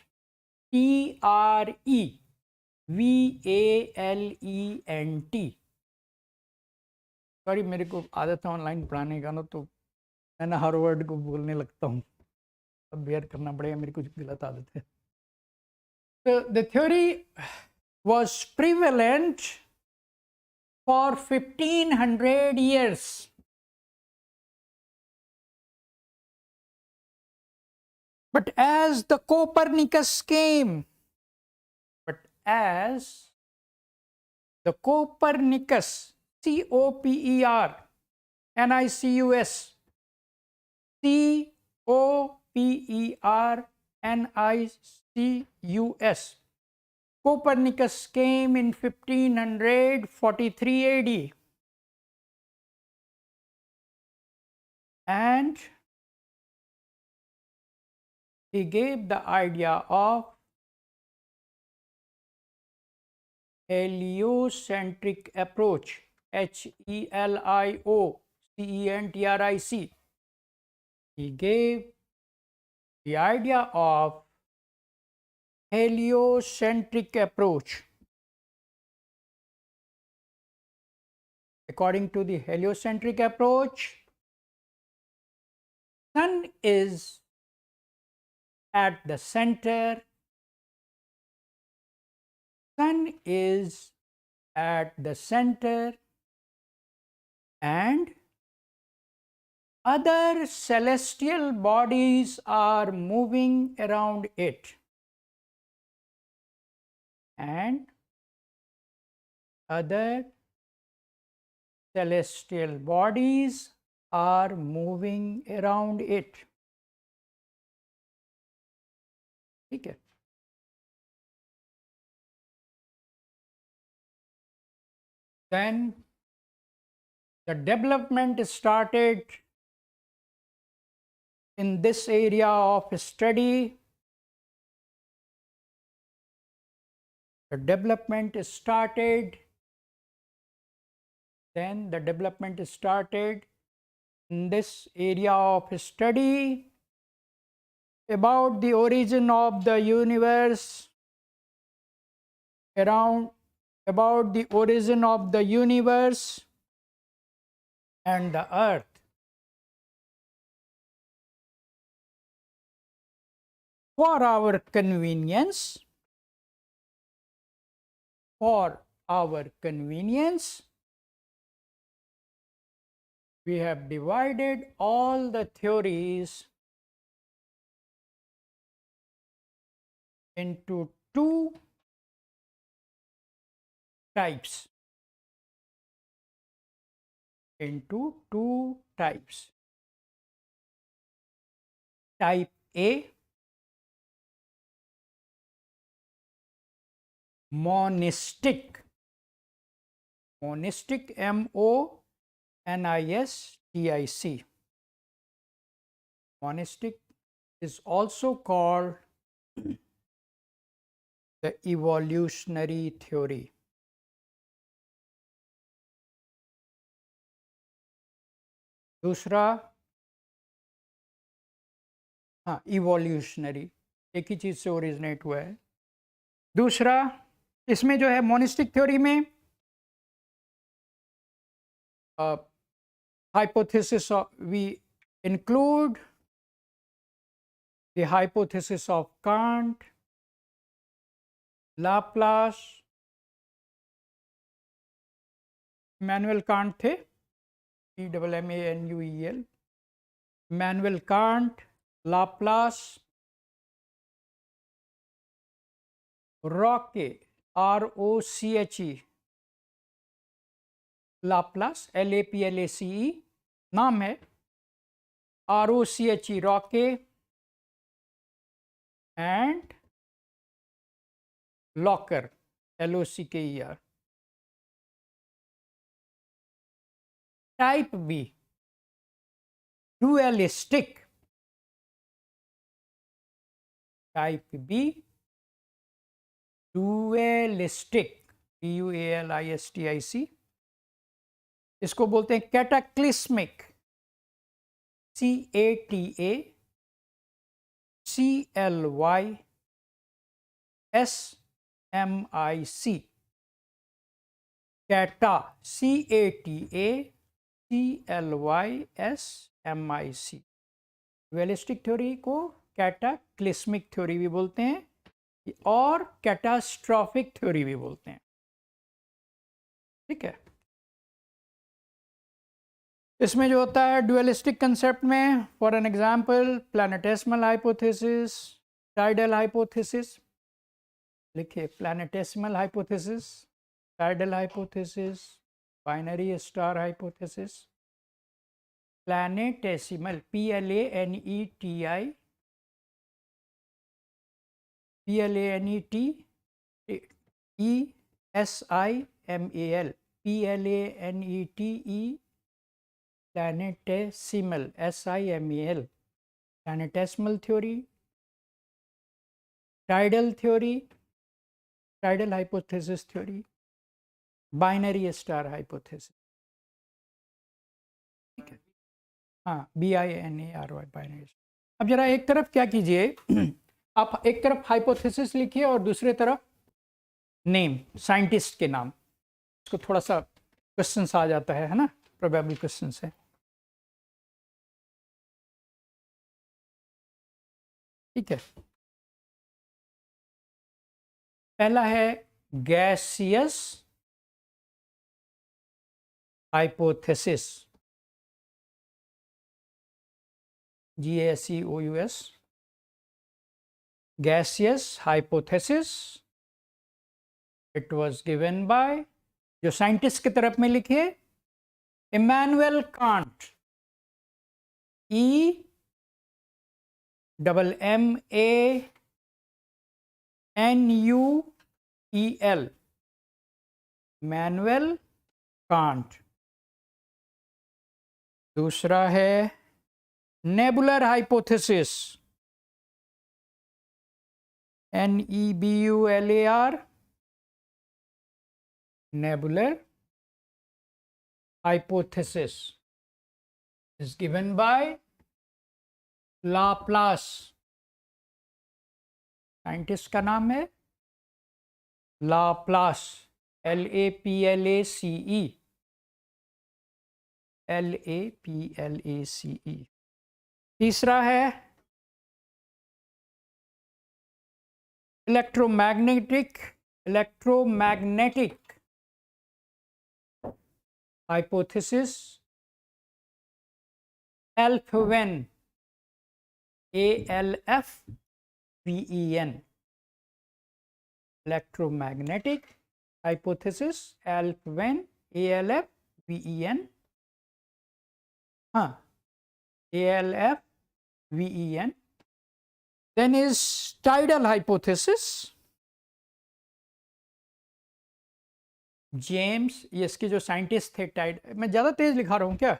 Sorry, मेरे को आदत है ऑनलाइन पढ़ाने का ना, तो मैं ना हर वर्ड को बोलने लगता हूँ. अब बेयर करना पड़ेगा, मेरी कुछ गलत आदत है. तो the theory was prevalent for 1500 years. But as the Copernicus came, COPERNICUS, Copernicus came in 1543 AD, and he gave the idea of heliocentric approach, HELIOCENTRIC. He gave the idea of heliocentric approach. According to the heliocentric approach, Sun is at the center. Sun is at the center, and other celestial bodies are moving around it. And other celestial bodies are moving around it. ठीक है. Then the development started in this area of study. The development started, then the development started in this area of study about the origin of the universe, about the origin of the universe and the earth. For our convenience, we have divided all the theories into two types. Type A, monistic, monistic. Monistic is also called the evolutionary theory. दूसरा, हाँ, evolutionary, एक ही चीज से originate हुआ है. दूसरा, इसमें जो है मोनिस्टिक थ्योरी में hypothesis of, we include the hypothesis of Kant, Laplace, Immanuel Kant थे, Emmanuel, Immanuel Kant, Laplace, Roche, ROCHE, Laplace, LAPLACE नाम है, ROCHE, Roche, and Locker, LOCKER. Type B, dualistic. Type B, dualistic, DUALISTIC. इसको बोलते हैं कैटाक्लिस्मिक, CATACLYSMIC, कैटा, CATACLYSMIC. ड्यूअलिस्टिक theory को कैटाक्लिस्मिक theory भी बोलते हैं और कैटास्ट्रॉफिक थ्योरी भी बोलते हैं. ठीक है. इसमें जो होता है ड्यूअलिस्टिक कंसेप्ट में, for an example, planetesimal hypothesis, tidal hypothesis. लिखिए, planetesimal hypothesis, tidal hypothesis, binary star hypothesis. Planetesimal, PLANETIMAL, planetesimal, SIMAL, planetesimal theory, tidal theory, tidal hypothesis theory, binary star hypothesis. ठीक है. हाँ, BINARY, binary. अब जरा एक तरफ क्या कीजिए, आप एक तरफ हाइपोथेसिस लिखिए और दूसरे तरफ नेम, साइंटिस्ट के नाम. इसको थोड़ा सा क्वेश्चंस आ जाता है ना, प्रोबेबल क्वेश्चंस है. ठीक है. पहला है gaseous hypothesis, GASEOUS, gaseous hypothesis. It was given by, जो साइंटिस्ट की तरफ में लिखिए, Immanuel Kant, EMMANUEL, manual can't. दूसरा है nebular hypothesis, NEBULAR, nebular hypothesis is given by Laplace. Scientist का नाम है लाप्लास, LAPLACE, LAPLACE। तीसरा है electromagnetic hypothesis, ALFVEN, ALFVEN, electromagnetic hypothesis, ALFVEN, ALFVEN, ALFVEN. Then is tidal hypothesis, James, ये इसके जो साइंटिस्ट थे मैं ज़्यादा तेज लिखा रहा हूँ क्या?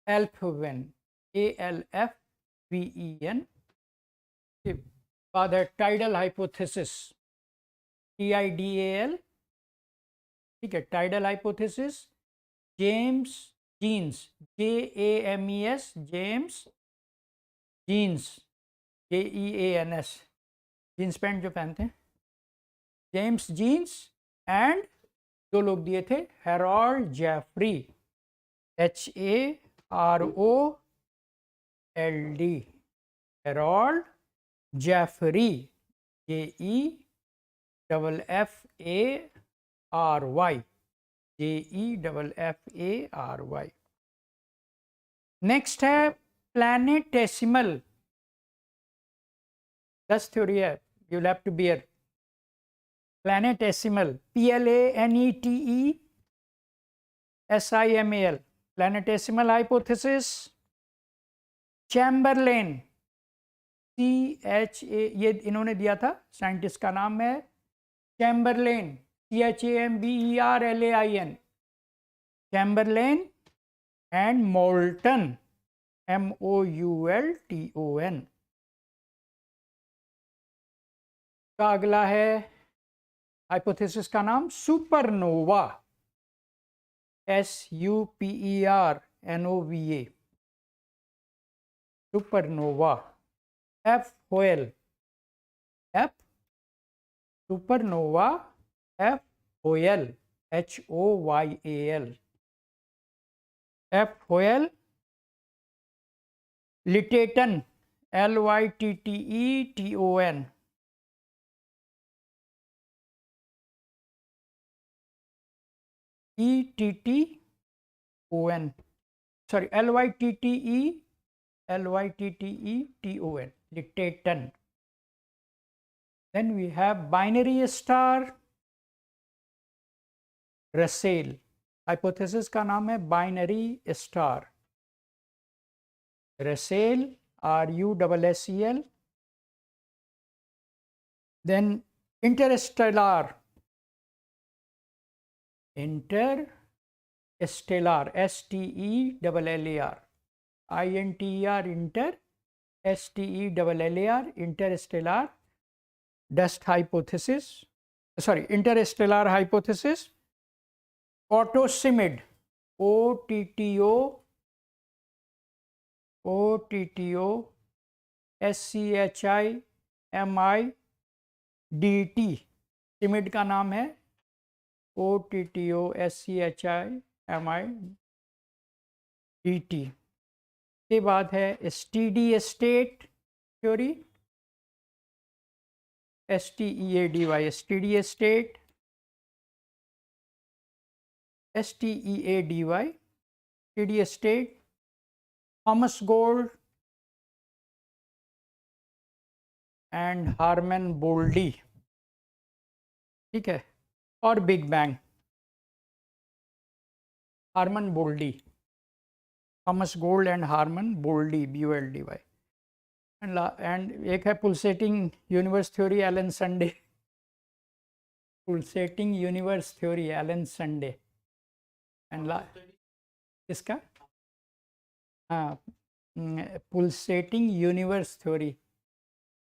ALFVEN, ALFVEN। के बाद है टाइडल हाइपोथेसिस, TIDAL, ठीक है, tidal hypothesis, James Jeans, JAMES, James Jeans, JEANS, jeans pant जो पहनते हैं, जेम्स जीन्स, एंड दो लोग दिए थे, Harold Jeffrey, HAROLD, Harold Jeffrey, JEFFARY, JEFFARY। Next है प्लैनेटेसिमल, 10 थ्योरी है, you will have to bear. Planetesimal, PLANETESIMAL, planetesimal hypothesis, Chamberlin, CHA, ये इन्होंने दिया था, साइंटिस्ट का नाम है Chamberlin, CHAMBERLAIN, Chamberlin, and Moulton, MOULTON। का अगला है हाइपोथेसिस का नाम supernova, SUPERNOVA, supernova. FOL, supernova, FOL, HOYAL, FOL। Lyttleton, LYTTETON, ETTON, sorry, LYTTETON, Lyttleton. Then we have binary star, Russell, hypothesis का नाम है binary star, Russell, RUSSEL। Then interstellar, STELLAR, INTER, STELLAR, interstellar dust hypothesis, sorry, interstellar hypothesis, OTTO, SCHIMIDT, Schmidt का नाम है, OTTO SCHIMIDT। के बाद है steady state theory, STEADY, steady state, STEADY, steady state, Thomas Gold and Hermann Boldy, ठीक है, और big bang, Hermann Boldy, Thomas Gold and Hermann Boldy, BOLDY। And एक है pulsating universe theory, Allan Sandage. Pulsating universe theory, Allan Sandage. And किसका? हाँ, pulsating universe theory,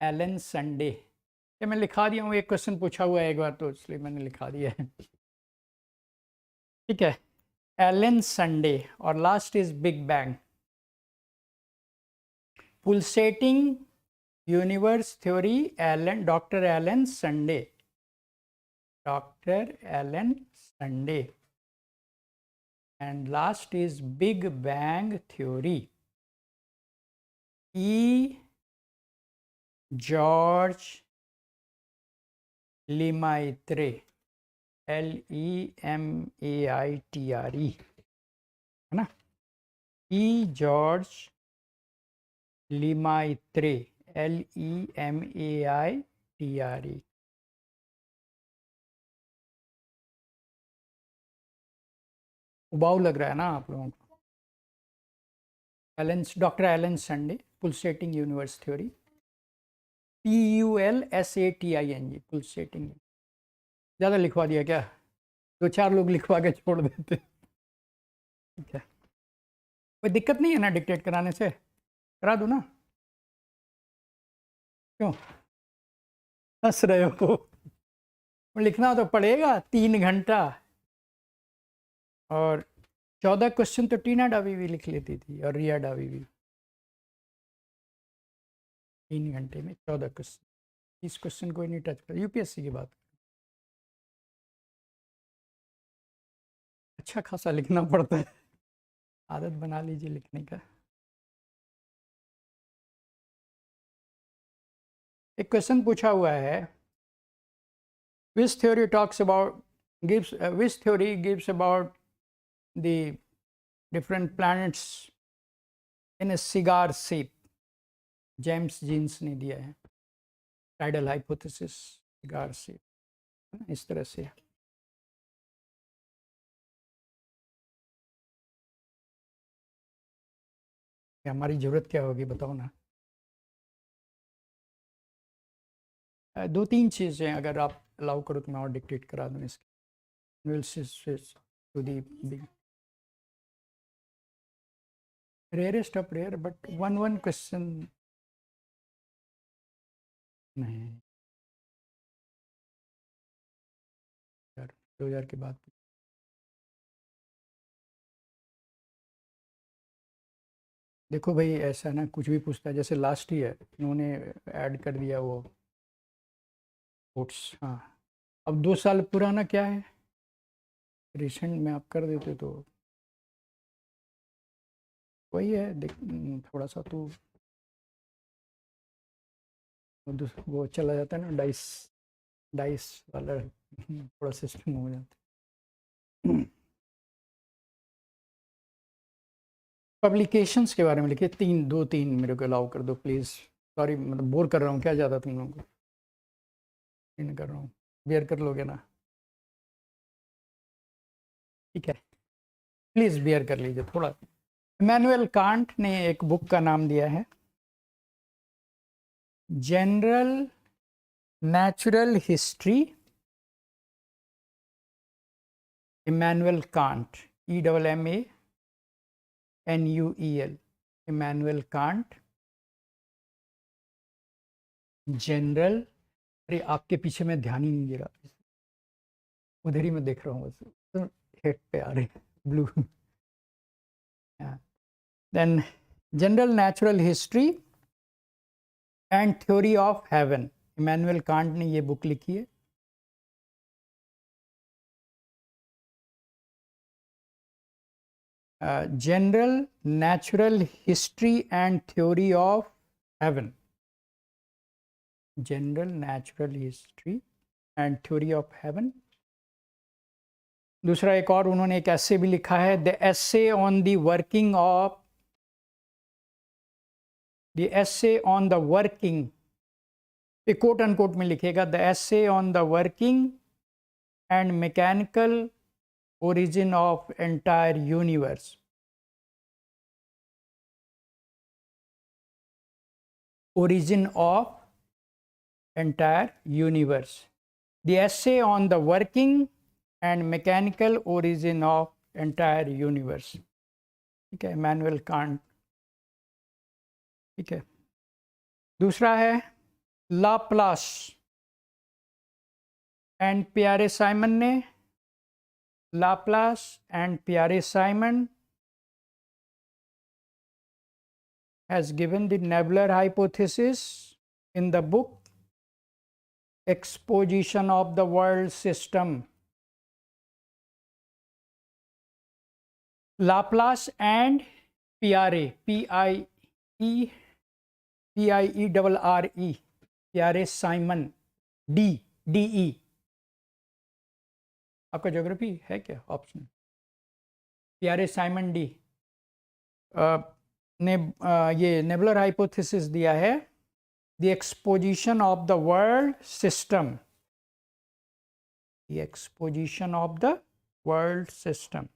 Allan Sandage. ये मैं लिखा दिया हूँ, एक क्वेश्चन पूछा हुआ है एक बार, तो इसलिए मैंने लिखा दिया है। ठीक है, एलन संडे। और last is big bang. Pulsating universe theory, Allan, doctor Allan Sandage, doctor Allan Sandage. And last is big bang theory, E George Lemaitre, LEMAITRE, है ना? E George Lemaitre, LEMAITRE। उबाऊ लग रहा है ना आप लोगों को? Doctor Allan Sandage, pulsating universe theory, PULSATING, pulsating. ज़्यादा लिखवा दिया क्या? 2-4 लोग लिखवा के छोड़ देते। ठीक है, कोई दिक्कत नहीं है ना डिक्टेट कराने से? करा दूँ ना? क्यों हंस रहे हो? लिखना तो पड़ेगा 3 घंटा। और 14 क्वेश्चन तो टीना डावी भी लिख लेती थी, और रिया डावी भी। 3 घंटे में 14 क्वेश्चन। 30 क्वेश्चन कोई नहीं टच कर। यूपीएससी की बात, अच्छा खासा लिखना पड़ता है, आदत बना लीजिए लिखने का। एक क्वेश्चन पूछा हुआ है, which theory talks about gives which theory gives about the different planets in a cigar shape? James Jeans ने दिया है, टाइडल हाइपोथेसिस, सिगार शेप, इस तरह से। हमारी ज़रूरत क्या होगी बताओ ना? 2-3 चीज़ें अगर आप अलाउ करो तो मैं और डिक्टेट करा दूँ इसकी। Will switch to the big rarest of rare, but 1 question नहीं यार, 2000 के बाद। देखो भाई, ऐसा ना कुछ भी पूछता है, जैसे लास्ट ईयर इन्होंने ऐड कर दिया वो कोट्स। हाँ, अब 2 साल पुराना क्या है, रिसेंट में आप कर देते तो वही है। थोड़ा सा तो वो चला जाता है ना, डाइस डाइस वाला थोड़ा सिस्टम हो जाता है। पब्लिकेशंस के बारे में लिखिए, 2-3 मेरे को अलाउ कर दो प्लीज़। सॉरी, मतलब बोर कर रहा हूँ क्या ज़्यादा तुम लोगों को? नहीं कर रहा हूँ, बियर कर लोगे ना? ठीक है, प्लीज़ बियर कर लीजिए थोड़ा। इमैनुअल कांट ने एक बुक का नाम दिया है general natural history. Immanuel Kant, EMMANUEL, Immanuel Kant general. अरे आपके पीछे मैं ध्यान ही नहीं दे रहा, उधर ही मैं देख रहा हूँ बस, तो हेड पे आ रहे blue. Then general natural history and theory of heaven, Immanuel Kant ने ये बुक लिखी है। General natural history and theory of heaven, general natural history and theory of heaven. दूसरा एक और उन्होंने एक ऐसे भी लिखा है, the essay on the working of the essay on the working, quote unquote में लिखेगा, the essay on the working and mechanical origin of entire universe, origin of entire universe, the essay on the working and mechanical origin of entire universe, ठीक है, Immanuel Kant, ठीक है। दूसरा है Laplace and Pierre Simon ने, Laplace and Pierre Simon has given the nebular hypothesis in the book Exposition of the World System. Laplace and Pierre, P-I-E, P-I-E-R-R-E, Pierre Simon, D-E. आपका geography है क्या option? पियारे Simon D ने ये nebular hypothesis दिया है, the exposition of the world system, the exposition of the world system.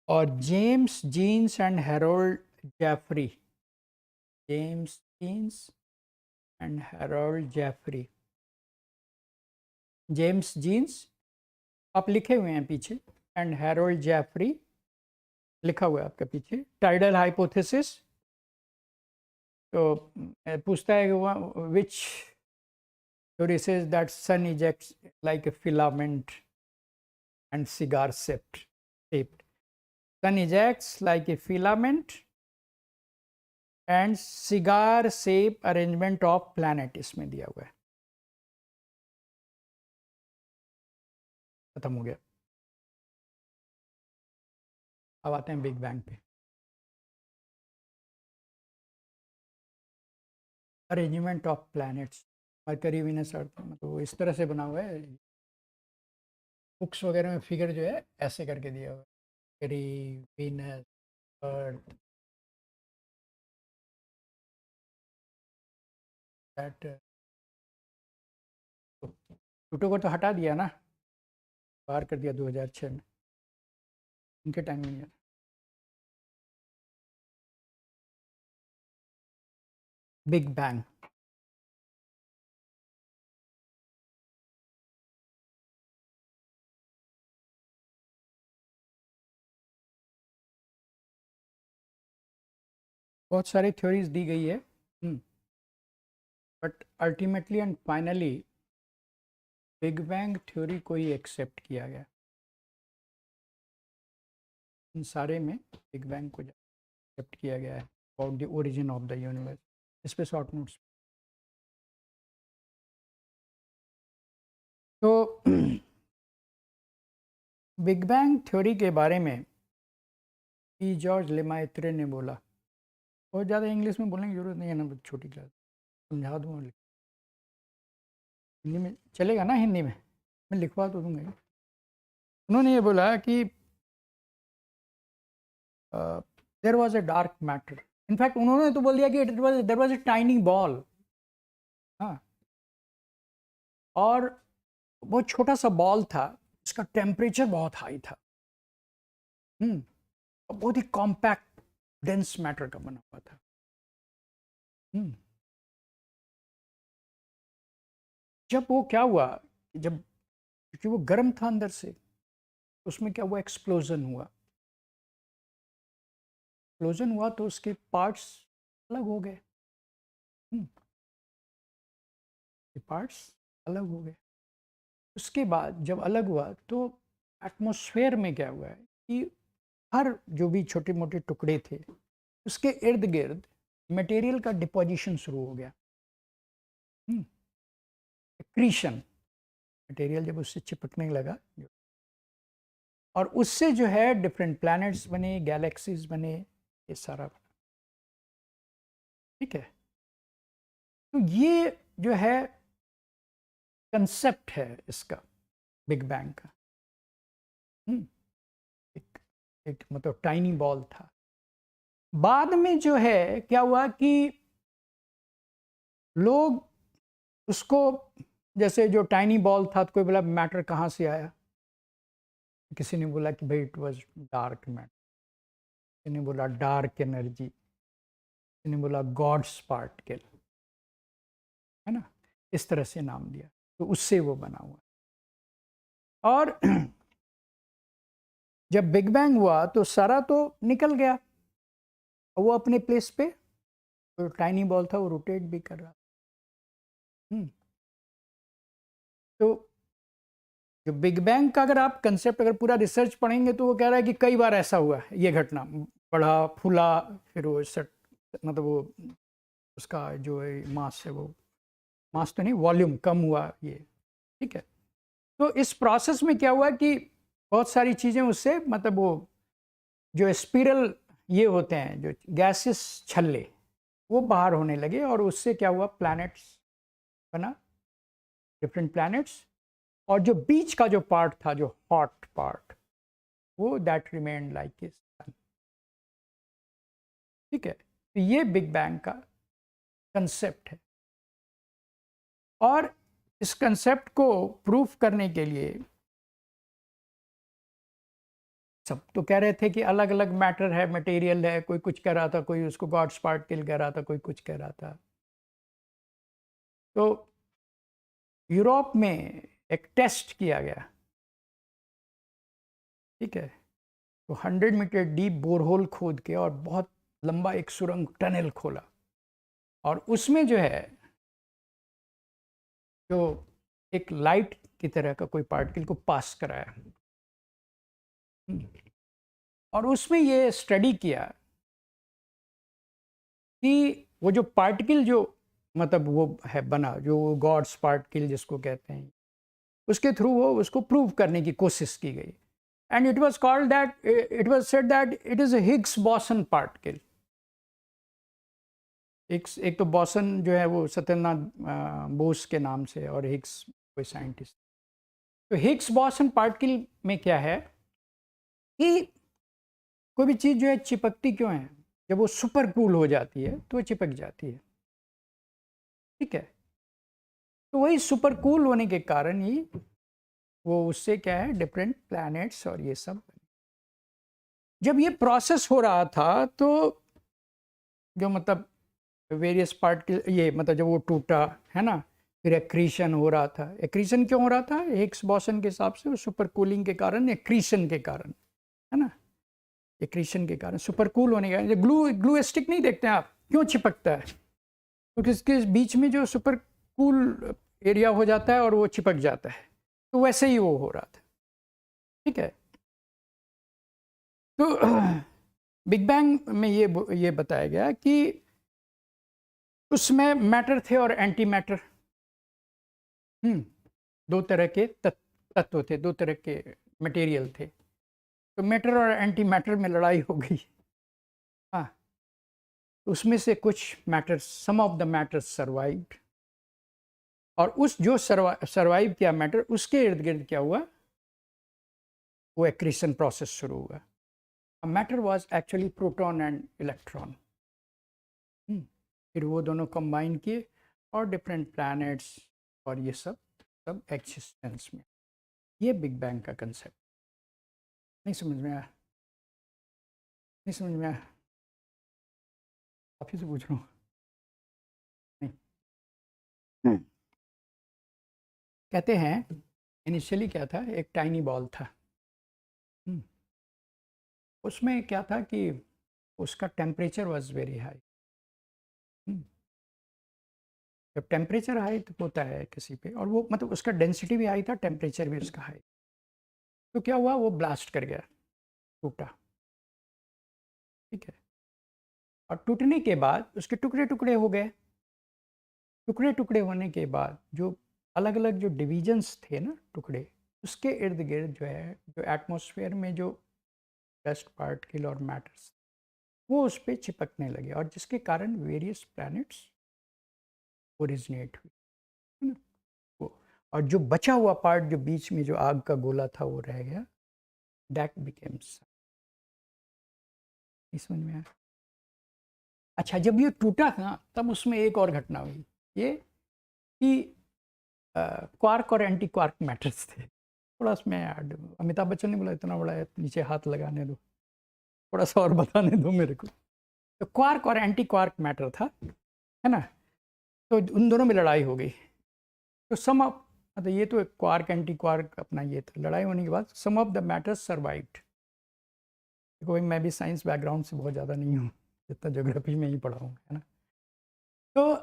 और James Jeans and Harold Jeffrey, James Jeans and Harold Jeffrey, James Jeans आप लिखे हुए हैं पीछे, एंड हैरोल्ड जेफरी लिखा हुआ है आपके पीछे। टाइडल हाइपोथेसिस, तो पूछता है कि which theory says that sun ejects like a filament and cigar shaped, sun ejects like a filament and cigar shape arrangement of planet, इसमें दिया हुआ है। खत्म हो गया। अब आते हैं बिग बैंग पे। Arrangement of planets, Mercury, Venus, earth, मतलब इस तरह से बना हुआ है। बुक्स वगैरह में फिगर जो है ऐसे करके दिया हुआ है, mercury, Venus, earth, that. Pluto को तो हटा दिया ना, बाहर कर दिया 2006 में, उनके टाइम में। बिग बैंग, बहुत सारी थ्योरीज दी गई है, but ultimately and finally big bang theory को ही एक्सेप्ट किया गया। इन सारे में बिग बैंग को एक्सेप्ट किया गया है, about the origin of the universe. इस पे शॉर्ट नोट्स। तो बिग बैंग थ्योरी के बारे में ई जॉर्ज लेमाइत्रे ने बोला, बहुत ज़्यादा इंग्लिश में बोलने की जरूरत नहीं है ना, छोटी क्लास समझा दूँ। हिंदी में चलेगा ना, हिंदी में मैं लिखवा तो दूंगा। उन्होंने ये बोला कि there was a dark matter, in fact उन्होंने तो बोल दिया कि there was a tiny ball, हाँ, और बहुत छोटा सा बॉल था, इसका टेम्परेचर बहुत हाई था, बहुत ही कॉम्पैक्ट डेंस मैटर का बना हुआ था। जब वो क्या हुआ, जब क्योंकि वो गर्म था अंदर से, उसमें क्या हुआ, एक्सप्लोजन हुआ। एक्सप्लोजन हुआ तो उसके पार्ट्स अलग हो गए, पार्ट्स अलग हो गए। उसके बाद जब अलग हुआ तो एटमॉस्फेयर में क्या हुआ है कि हर जो भी छोटे मोटे टुकड़े थे उसके इर्द गिर्द मटेरियल का डिपोजिशन शुरू हो गया, एक्रीशन, मटेरियल जब उससे चिपकने लगा, और उससे जो है डिफरेंट प्लैनेट्स बने, गैलेक्सीज बने, ये सारा बना, ठीक है। तो ये जो है कंसेप्ट है इसका, बिग बैंग का। एक मतलब टाइनी बॉल था। बाद में जो है क्या हुआ कि लोग उसको, जैसे जो टाइनी बॉल था तो कोई बोला मैटर कहाँ से आया, किसी ने बोला कि भाई इट वाज डार्क मैटर, किसी ने बोला डार्क एनर्जी, किसी ने बोला गॉड्स पार्टिकल, है ना। इस तरह से नाम दिया, तो उससे वो बना हुआ। और जब बिग बैंग हुआ तो सारा तो निकल गया, वो अपने प्लेस पे, तो टाइनी बॉल था वो रोटेट भी कर रहा। तो जो बिग बैंग का अगर आप कंसेप्ट, अगर पूरा रिसर्च पढ़ेंगे तो वो कह रहा है कि कई बार ऐसा हुआ है, ये घटना बढ़ा फूला, फिर वो मतलब वो उसका जो है मास है, वो मास तो नहीं, वॉल्यूम कम हुआ ये, ठीक है। तो इस प्रोसेस में क्या हुआ कि बहुत सारी चीज़ें उससे, मतलब वो जो स्पिरल ये होते हैं जो गैसेस छल्ले, वो बाहर होने लगे, और उससे क्या हुआ, प्लैनेट्स बना, डिफरेंट प्लैनेट्स। और जो बीच का जो पार्ट था, जो हॉट पार्ट, वो दैट रिमेन्ड लाइक इज सन, ठीक है। तो ये बिग बैंग का कंसेप्ट है। और इस कंसेप्ट को प्रूफ करने के लिए सब तो कह रहे थे कि अलग अलग मैटर है, मटेरियल है, कोई कुछ कह रहा था, कोई उसको गॉड्स पार्टिकल कह रहा था, कोई कुछ कह रहा था। तो यूरोप में एक टेस्ट किया गया, ठीक है। तो 100 मीटर डीप बोरहोल खोद के और बहुत लंबा एक सुरंग टनल खोला, और उसमें जो है, जो एक लाइट की तरह का कोई पार्टिकल को पास कराया, और उसमें ये स्टडी किया कि वो जो पार्टिकल जो, मतलब वो है बना, जो गॉड्स पार्टिकल जिसको कहते हैं, उसके थ्रू वो उसको प्रूव करने की कोशिश की गई। And it was called that, it was said that it is a Higgs boson particle. एक तो बोसन जो है वो सत्येंद्रनाथ बोस के नाम से, और हिग्स कोई साइंटिस्ट। तो हिग्स बोसन पार्टिकल में क्या है कि कोई भी चीज़ जो है चिपकती क्यों है, जब वो सुपर कूल हो जाती है तो वो चिपक जाती है, ठीक है। तो वही सुपर कूल होने के कारण ही वो उससे क्या है, डिफरेंट प्लैनेट्स और ये सब। जब ये प्रोसेस हो रहा था तो जो मतलब वेरियस पार्टिकल, ये मतलब जब वो टूटा है ना, फिर एक्रीशन हो रहा था। एक्रीशन क्यों हो रहा था, हिग्स बोसन के हिसाब से सुपर कूलिंग के कारण, एक्रीशन के कारण, है ना, एक्रीशन के कारण, सुपर कूल होने का। ग्लू ग्लू स्टिक नहीं देखते हैं आप, क्यों चिपकता है, क्योंकि इसके बीच में जो सुपर कूल एरिया हो जाता है और वो चिपक जाता है। तो वैसे ही वो हो रहा था, ठीक है। तो बिग बैंग में ये बताया गया कि उसमें मैटर थे और एंटी मैटर, दो तरह के तत्व थे, दो तरह के मटेरियल थे। तो मैटर और एंटी मैटर में लड़ाई हो गई। हाँ, उसमें से कुछ matters, some of the matters survived, और उस जो सर्वाइव किया मैटर, उसके इर्द गिर्द क्या हुआ, वो एक्रीशन प्रोसेस शुरू हुआ। Matter was actually proton and electron. फिर वो दोनों कंबाइन किए और डिफरेंट प्लैनेट्स और ये सब एग्जिस्टेंस में। ये बिग बैंग का कंसेप्ट। नहीं समझ में आया, नहीं समझ में आया, आप ही से पूछ रहा हूँ। नहीं, कहते हैं इनिशियली क्या था, एक टाइनी बॉल था। उसमें क्या था कि उसका टेम्परेचर वाज वेरी हाई। जब टेम्परेचर हाई तो होता है किसी पे, और वो मतलब उसका डेंसिटी भी हाई था, टेम्परेचर भी उसका हाई। तो क्या हुआ, वो ब्लास्ट कर गया, टूटा, ठीक है। और टूटने के बाद उसके टुकड़े टुकड़े हो गए। टुकड़े टुकड़े होने के बाद जो अलग अलग जो डिविजन्स थे ना, टुकड़े, उसके इर्द गिर्द जो है, जो एटमॉस्फेयर में जो डस्ट पार्टिकल और मैटर्स, वो उस पर चिपकने लगे, और जिसके कारण वेरियस प्लैनेट्स ओरिजिनेट हुए, है ना। वो, और जो बचा हुआ पार्ट, जो बीच में जो आग का गोला था, वो रह गया, दैट बिकेम सन। समझ में आया। अच्छा, जब ये टूटा था तब उसमें एक और घटना हुई, ये कि क्वार्क और एंटी क्वार्क मैटर्स थे। थोड़ा उसमें ऐड, अमिताभ बच्चन ने बोला इतना बड़ा है, नीचे हाथ लगाने दो, थोड़ा सा और बताने दो मेरे को। तो क्वार्क और एंटी क्वार्क मैटर था, है ना। तो उन दोनों में लड़ाई हो गई। तो सम ऑफ, मतलब ये तो क्वार्क एंटी क्वार्क अपना ये था, लड़ाई होने के बाद सम ऑफ द मैटर्स सर्वाइव्ड। देखो भाई मैं भी साइंस बैकग्राउंड से बहुत ज़्यादा नहीं हूँ, जितना ज्योग्राफी में ही पढ़ा हूँ, है ना। तो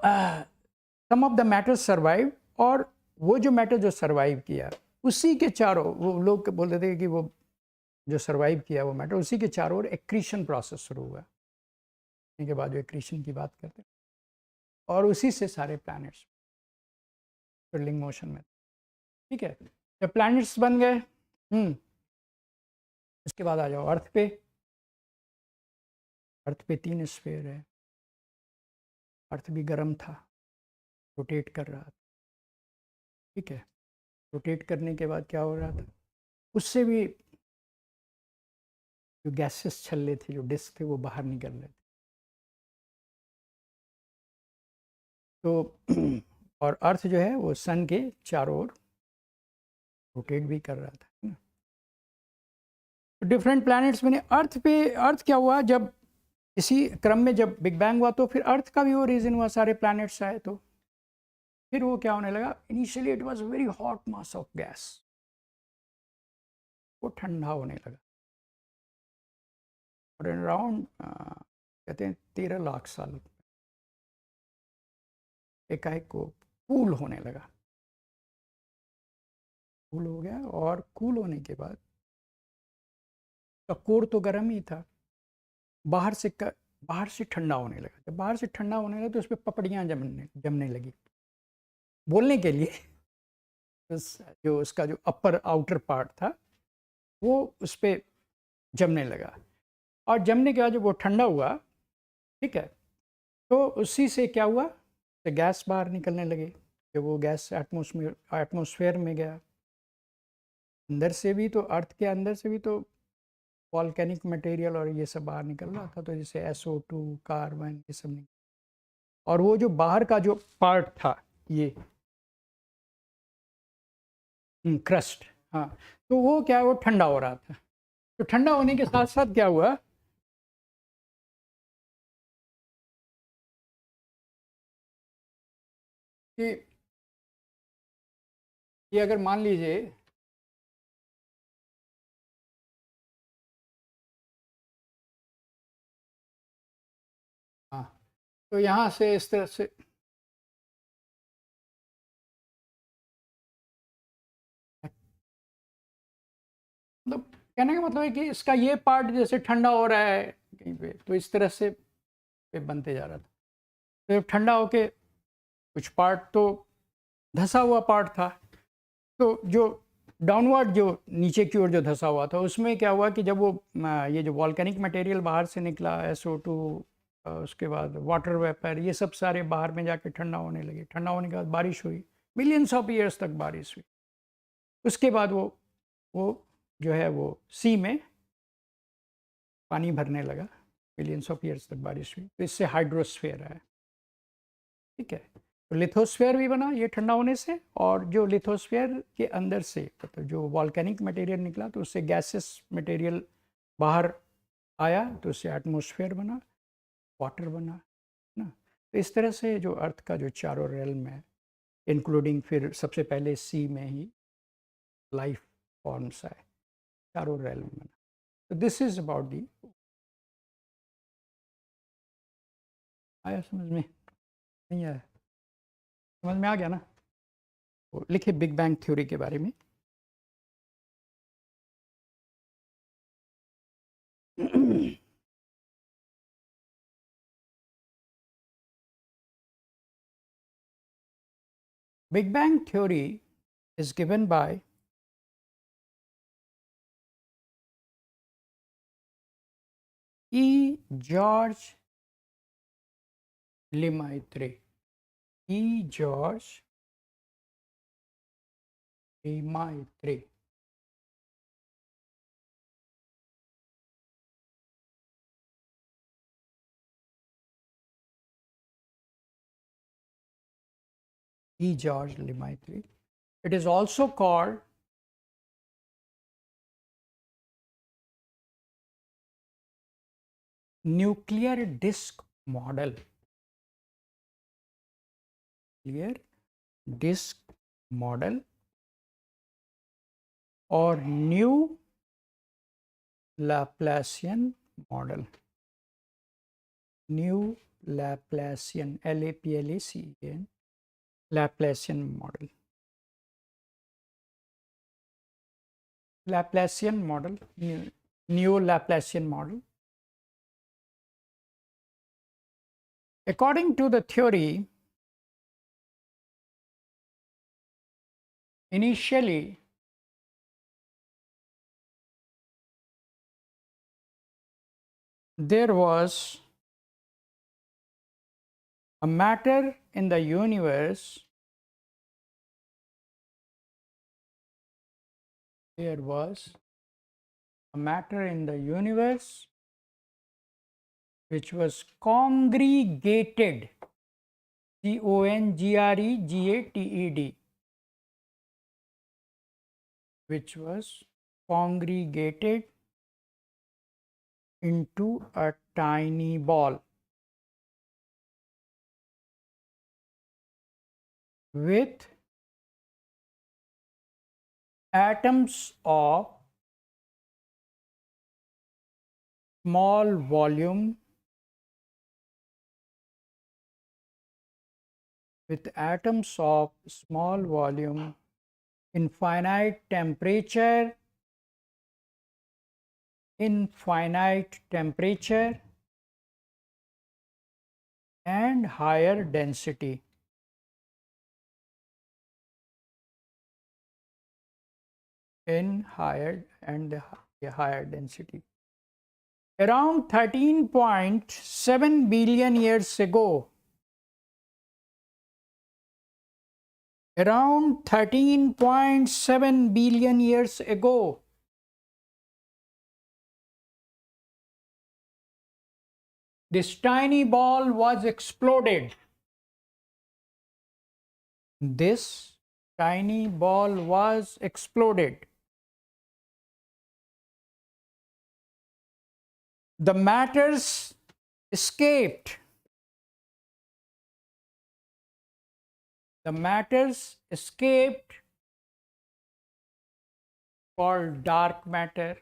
सम ऑफ द मैटर्स सर्वाइव, और वो जो मैटर जो सर्वाइव किया उसी के चारों, वो लोग बोलते थे कि वो जो सर्वाइव किया वो मैटर, उसी के चारों ओर एक्रीशन प्रोसेस शुरू हुआ। के बाद जो एक्रीशन की बात करते हैं, और उसी से सारे प्लैनेट्स स्पिरलिंग मोशन में, ठीक है। जब प्लैनेट्स बन गए, इसके बाद आ जाओ अर्थ पे। अर्थ पे 3 स्फीयर है। अर्थ भी गर्म था, रोटेट कर रहा था, ठीक है। रोटेट करने के बाद क्या हो रहा था, उससे भी जो गैसेस छल्ले थे, जो डिस्क थे, वो बाहर निकल रहे थे। तो और अर्थ जो है वो सन के चारों ओर रोटेट भी कर रहा था, डिफरेंट प्लैनेट्स बने। अर्थ पे, अर्थ क्या हुआ, जब इसी क्रम में जब बिग बैंग हुआ तो फिर अर्थ का भी वो रीजन हुआ, सारे प्लैनेट्स आए तो फिर वो क्या होने लगा, initially it was very hot mass of gas, वो ठंडा होने लगा, और अराउंड कहते हैं 13 लाख साल एकाएक को कूल होने लगा, कूल हो गया। और कूल होने के बाद का कोर तो गर्म ही था, बाहर से बाहर से ठंडा होने लगा। जब बाहर से ठंडा होने लगा तो उस पर पपड़ियाँ जमने लगी, बोलने के लिए। जो उसका जो अपर आउटर पार्ट था वो उस पर जमने लगा, और जमने के बाद जब वो ठंडा हुआ, ठीक है, तो उसी से क्या हुआ, तो गैस बाहर निकलने लगे। जब वो गैस एटमॉस्फेयर में गया, अंदर से भी तो, अर्थ के अंदर से भी तो वॉल्केनिक मटेरियल और ये सब बाहर निकल रहा था, तो जैसे SO2, कार्बन, ये सब निकल, और वो जो बाहर का जो पार्ट था ये क्रस्ट, हाँ, तो वो क्या है, वो ठंडा हो रहा था। तो ठंडा होने के साथ साथ क्या हुआ कि ये अगर मान लीजिए हाँ, तो यहाँ से इस तरह से, मतलब कहने का मतलब है कि इसका ये पार्ट जैसे ठंडा हो रहा है कहीं पे, तो इस तरह से पे बनते जा रहा था। तो जब ठंडा होके कुछ पार्ट तो धंसा हुआ पार्ट था, तो जो डाउनवर्ड जो नीचे की ओर जो धंसा हुआ था, उसमें क्या हुआ कि जब वो ये जो वॉल्केनिक मटेरियल बाहर से निकला, SO2, उसके बाद वाटर वेपर, ये सब सारे बाहर में जाके ठंडा होने लगे। ठंडा होने के बाद बारिश हुई, मिलियंस ऑफ ईयर्स तक बारिश हुई। उसके बाद वो जो है वो सी में पानी भरने लगा, मिलियंस ऑफ ईयर्स तक बारिश हुई, तो इससे हाइड्रोस्फीयर आया, ठीक है। तो लिथोस्फीयर भी बना ये ठंडा होने से, और जो लिथोस्फीयर के अंदर से मतलब जो वॉल्केनिक मटेरियल निकला, तो उससे गैसेस मटेरियल बाहर आया, तो उससे एटमॉस्फेयर बना, वाटर बना, है ना। तो इस तरह से जो अर्थ का जो चारों रेल्म है, इंक्लूडिंग फिर सबसे पहले सी में ही लाइफ फॉर्म्स आए, चारों रेल्म बना। तो दिस इज अबाउट दी, आया समझ में? नहीं आया समझ में? आ गया ना? तो लिखे बिग बैंग थ्योरी के बारे में। Big Bang theory is given by E. George Lemaitre. E. George Lemaitre. E. George Lemaitre. It is also called nuclear disk model. Nuclear disk model or new Laplacian model. New Laplacian, Laplacian, Laplacian model. Laplacian model, new Laplacian model. According to the theory, initially there was a matter in the universe. There was a matter in the universe which was congregated, congregated, which was congregated into a tiny ball with atoms of small volume, infinite temperature, and higher density. Higher density. Around 13.7 billion years ago, this tiny ball was exploded. This tiny ball was exploded. The matters escaped. Called dark matter.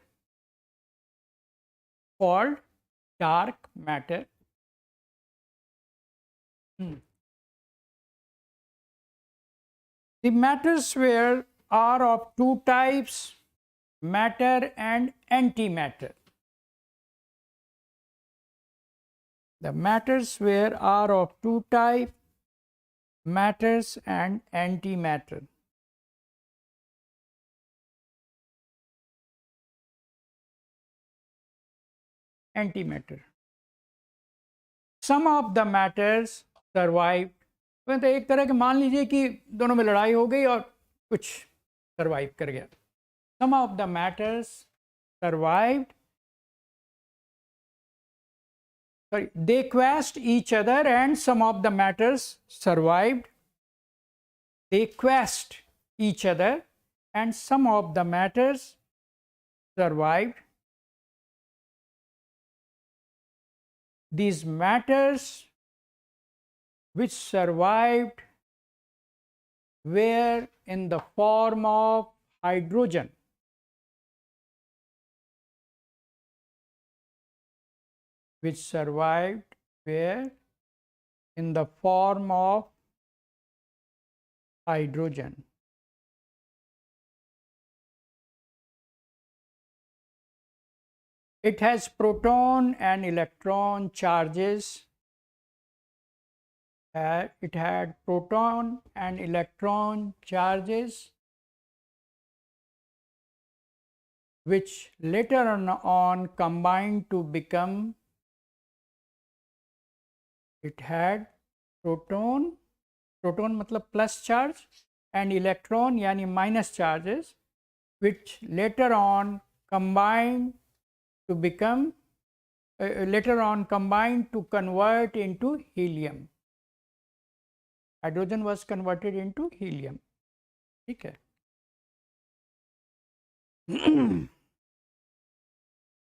The matters are of two types, matter and antimatter. The matters are of two types, matters and antimatter. Antimatter. Some of the matters survived. तो एक तरह के मान लीजिए कि दोनों में लड़ाई हो गई और कुछ सर्वाइव कर गया. Some of the matters survived. Sorry, they quashed each other and some of the matters survived. They quashed each other and some of the matters survived. These matters which survived were in the form of hydrogen. Which survived were in the form of hydrogen. It has proton and electron charges. It had proton and electron charges which later on combined to become, it had proton मतलब plus charge and electron यानी minus charges which later on combined to become combined to convert into helium. Hydrogen was converted into helium. ठीक है.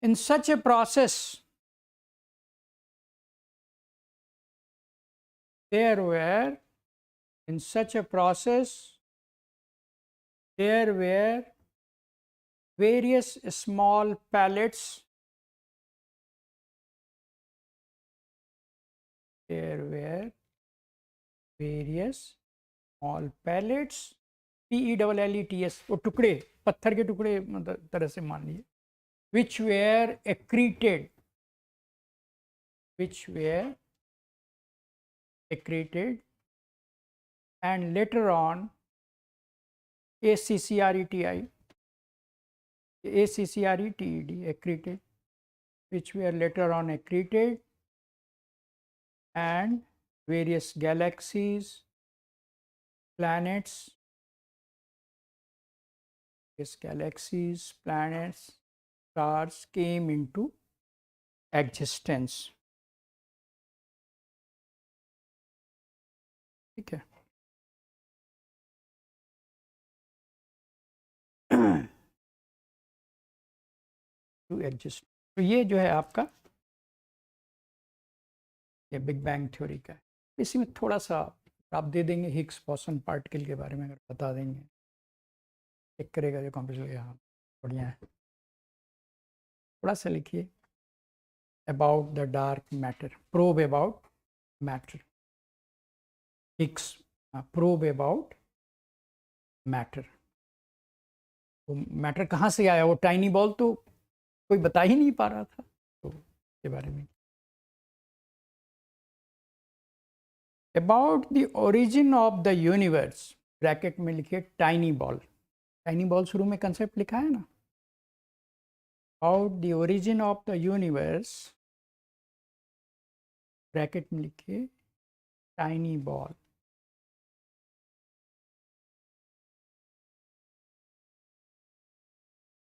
In such a process, there were there were various small pellets. There were various small pellets, PELLETS, वो टुकड़े, पत्थर के टुकड़े मतलब तरह से मान लीजिए, which were accreted and later on ACCRETI, ACCRETED, accreted, which were later on accreted, and various galaxies, planets, stars came into existence. ठीक है. To exist. तो ये जो है आपका ये बिग बैंग थ्योरी का है. इसी में थोड़ा सा आप दे देंगे हिग्स बोसन पार्टिकल के बारे में अगर बता देंगे, चेक करेगा जो कंप्यूटर. हाँ बढ़िया है. थोड़ा सा लिखिए about the dark matter, probe about matter, Higgs probe about matter. वो मैटर कहाँ से आया, वो टाइनी बॉल तो कोई बता ही नहीं पा रहा था, तो के बारे में. About the origin of the universe, bracket में लिखिए टाइनी बॉल. टाइनी बॉल शुरू में कंसेप्ट लिखा है ना. About the origin of the universe, bracket में लिखिए tiny ball.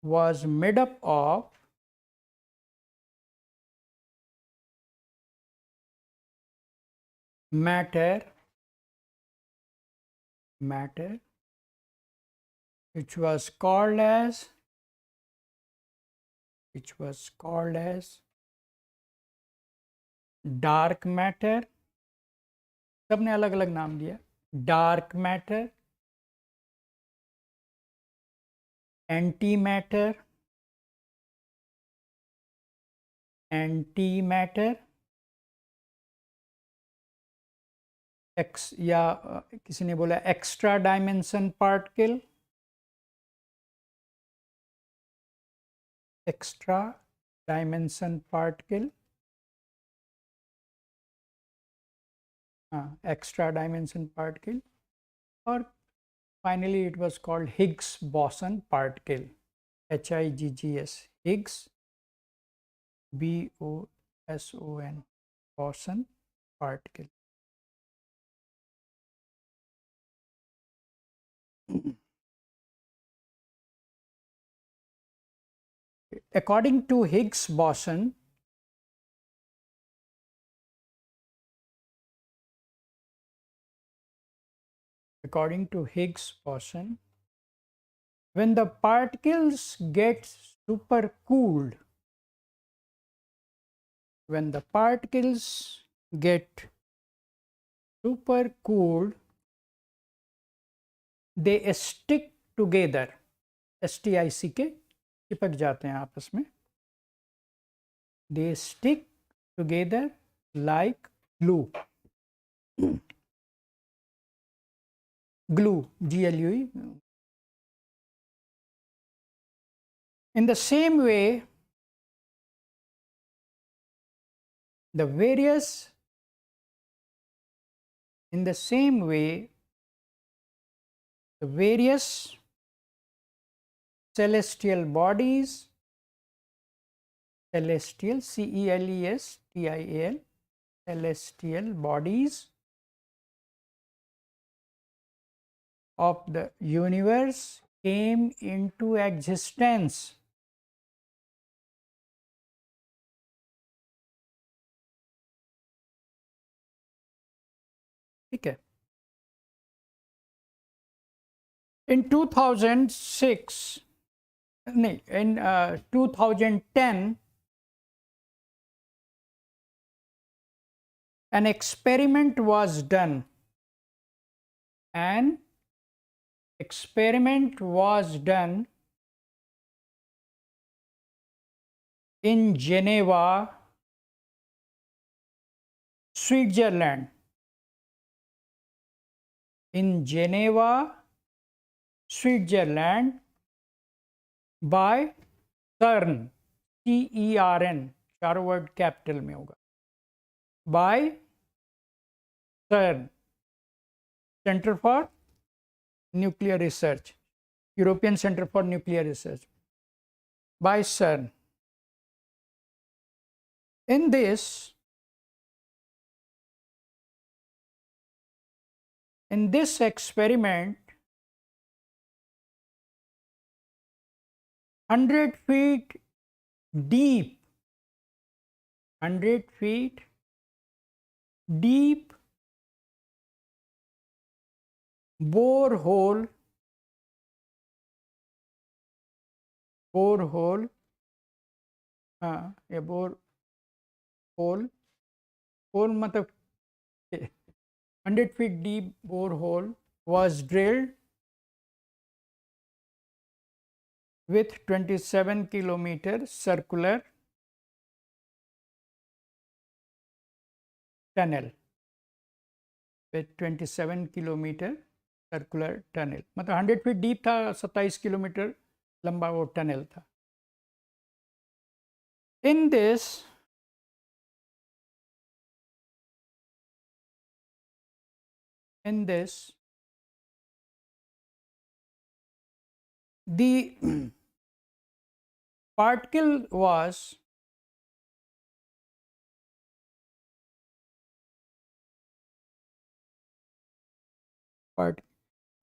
was made up of matter which was called as dark matter. सबने अलग अलग नाम दिया. Dark matter, anti matter, X, या किसी ने बोला extra dimension particle, extra dimension particle, extra dimension particle, और finally it was called Higgs boson particle, HIGGS, Higgs BOSON, boson particle. According to Higgs boson, when the particles get supercooled, they stick together, STICK, चिपक जाते हैं आपस में. They stick together like glue. GLUE. In the same way, the various celestial bodies, celestial, CELESTIAL, celestial bodies of the universe came into existence. ठीक है. In 2006, in 2010, an experiment was done, and experiment was done in Geneva, Switzerland. In Geneva, Switzerland by CERN, CERN, चारों word capital में होगा, by CERN, Center for Nuclear Research, European Center for Nuclear Research, by CERN. In this experiment, 100 feet deep, 100 feet deep borehole, ये borehole, hole मतलब 100 feet deep borehole was drilled with 27 kilometer circular tunnel, with 27 kilometer circular tunnel, मतलब 100 feet deep था, 27 kilometre लंबा वो tunnel था. In this the particle was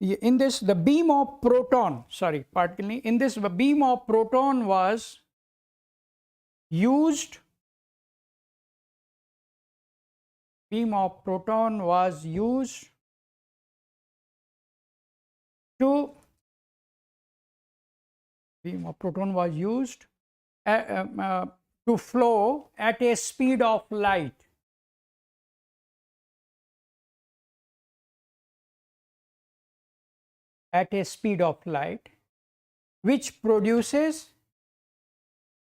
in this the beam of proton, sorry, particle in this the beam of proton was used, beam of proton was used to to flow at a speed of light. At a speed of light, which produces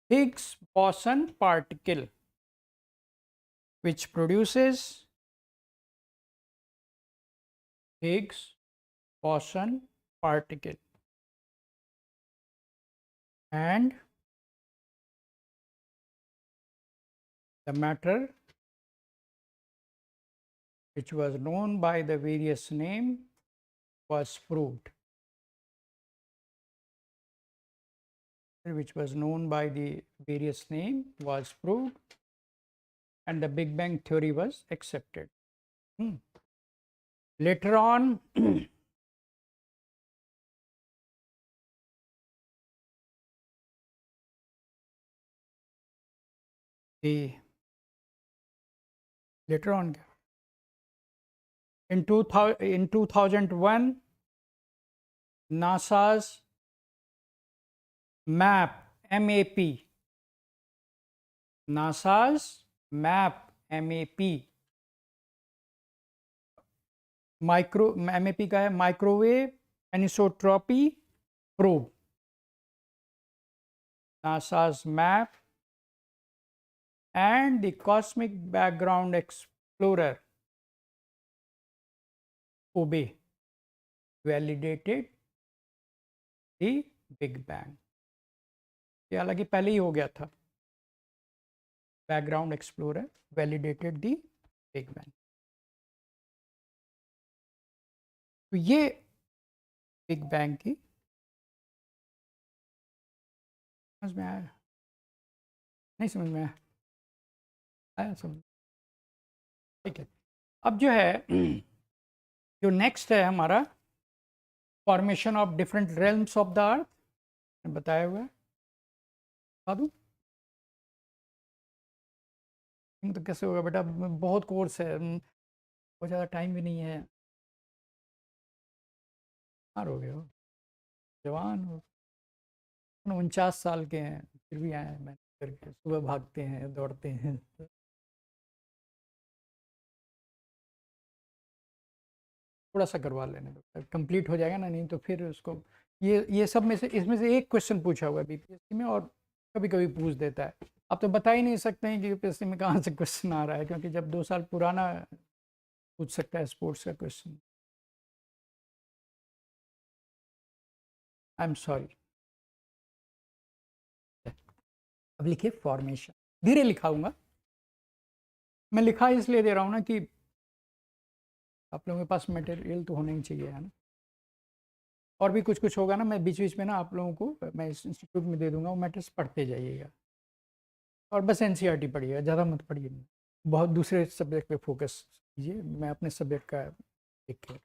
Higgs boson particle, which produces Higgs boson particle, and the matter which was known by the various name was proved, which was known by the various name was proved, and the Big Bang theory was accepted. Later on, in 2001, NASA's MAP, NASA's MAP, MAP का है microwave anisotropy probe, NASA's MAP and the Cosmic Background Explorer OBE validated the Big Bang. ये हालांकि पहले ही हो गया था. Background Explorer validated the Big Bang. तो ये बिग बैंग की समझ में आया? नहीं समझ में आया समझ? ठीक है. अब जो है जो नेक्स्ट है हमारा formation of different realms of the earth, बताया हुआ है. बता दूं तो कैसे होगा बेटा, बहुत कोर्स है, बहुत ज़्यादा टाइम भी नहीं है. हो गए हो, जवान हो, 49 साल के हैं, फिर भी आए मैं करके, सुबह भागते हैं, दौड़ते हैं. थोड़ा सा करवा लेने दो, कंप्लीट हो जाएगा ना, नहीं तो फिर उसको ये सब में से इसमें से एक क्वेश्चन पूछा हुआ है बीपीएससी में, और कभी कभी पूछ देता है। आप तो बता ही नहीं सकते हैं कि यूपीएससी में कहाँ से क्वेश्चन आ रहा है, क्योंकि जब 2 साल पुराना पूछ सकता है स्पोर्ट्स का क्वेश्चन। I am sorry. अब लिखिए फॉर्मेशन, धीरे लिखाऊंगा मैं, लिखा इसलिए दे रहा हूँ ना कि आप लोगों के पास मटेरियल तो होना ही चाहिए, है ना। और भी कुछ कुछ होगा ना, मैं बीच बीच में ना आप लोगों को मैं इस इंस्टीट्यूट में दे दूंगा, वो मैटर्स पढ़ते जाइएगा। और बस एनसीईआरटी पढ़िएगा, ज़्यादा मत पढ़िए, बहुत दूसरे सब्जेक्ट पे फोकस कीजिए, मैं अपने सब्जेक्ट का देख के।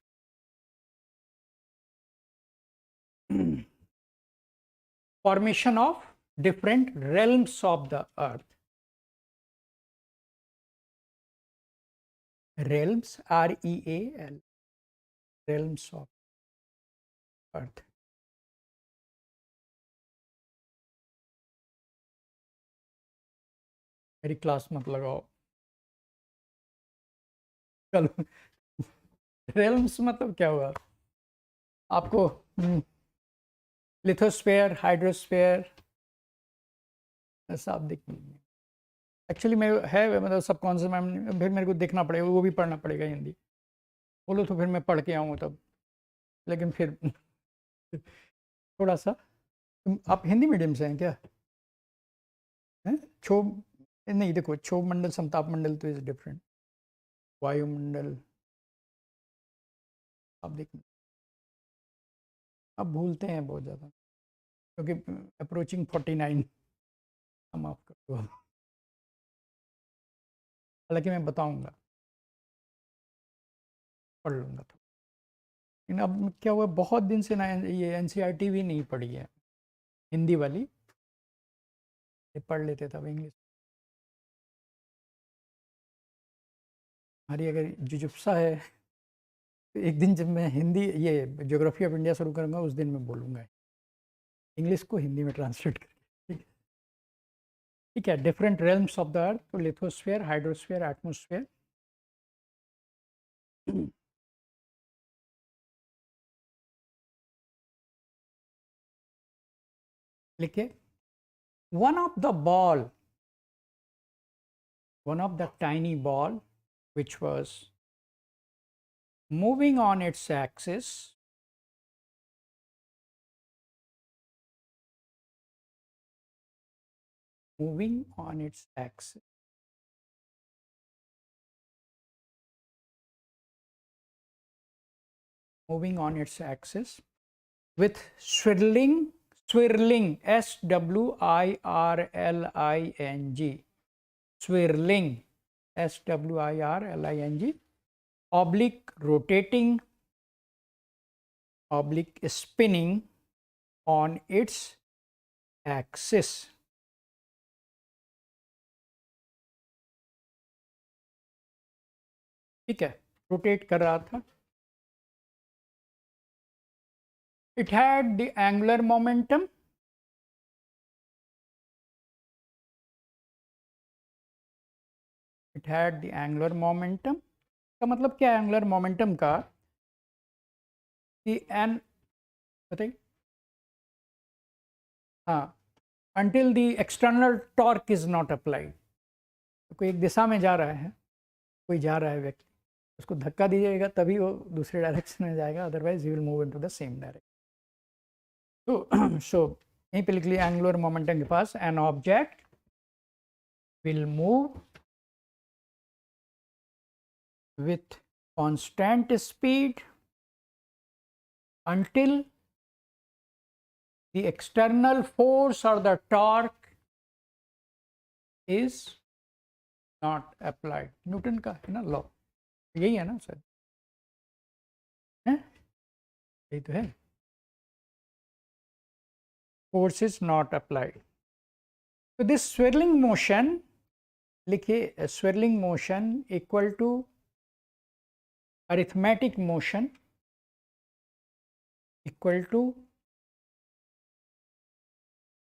Formation of different realms of the earth. Realms, REAL, realms of earth. मेरी क्लास मत लगाओ, चलो। रेल्म्स मतलब क्या हुआ आपको? लिथोस्फेयर, हाइड्रोस्फेयर, ऐसा आप देख लीजिए। एक्चुअली मैं है मतलब सबकॉन्शियस में, फिर मेरे को देखना पड़ेगा, वो भी पढ़ना पड़ेगा हिंदी। बोलो तो फिर मैं पढ़ के आऊँ तब, लेकिन फिर थोड़ा सा। आप हिंदी मीडियम से हैं क्या? हैं क्षोभ, नहीं देखो, क्षोभ मंडल समताप मंडल तो इज डिफरेंट, वायुमंडल आप देखिए, आप भूलते हैं बहुत ज़्यादा, क्योंकि अप्रोचिंग 49 हम आप कर दो, हालांकि मैं बताऊंगा, पढ़ लूँगा तो। लेकिन अब क्या हुआ, बहुत दिन से ना ये एनसीईआरटी भी नहीं पढ़ी है हिंदी वाली, ये पढ़ लेते तब इंग्लिश। हमारी अगर जुजुप्सा है तो एक दिन जब मैं हिंदी ये ज्योग्राफी ऑफ इंडिया शुरू करूँगा, उस दिन मैं बोलूँगा इंग्लिश को हिंदी में ट्रांसलेट करके। ठीक है, different realms of the earth, तो लिथोस्फेयर, हाइड्रोस्फेयर, एटमोस्फेयर। लिखिए, one of the ball, one of the tiny ball which was moving on its axis moving on its axis moving on its axis with swirling SWIRLING, swirling SWIRLING, oblique rotating, oblique spinning on its axis. ठीक है, rotate कर रहा था। It had the angular momentum, it had the angular momentum। का मतलब क्या है angular momentum का? कि एन, बताइए। हाँ, until the external torque is not applied। तो कोई एक दिशा में जा रहा है, कोई जा रहा है व्यक्ति, उसको धक्का दीजिएगा तभी वो दूसरे डायरेक्शन में जाएगा, otherwise he will move into the same direction. तो सो यहीं पे लिख लिया, एंगुलर मोमेंटम के पास an object will move with constant speed until the external force or the torque is not applied। Newton का है ना लॉ, यही है ना सर? यही तो है, force is not applied। तो this swirling motion, लिखिए swirling motion equal to arithmetic motion equal to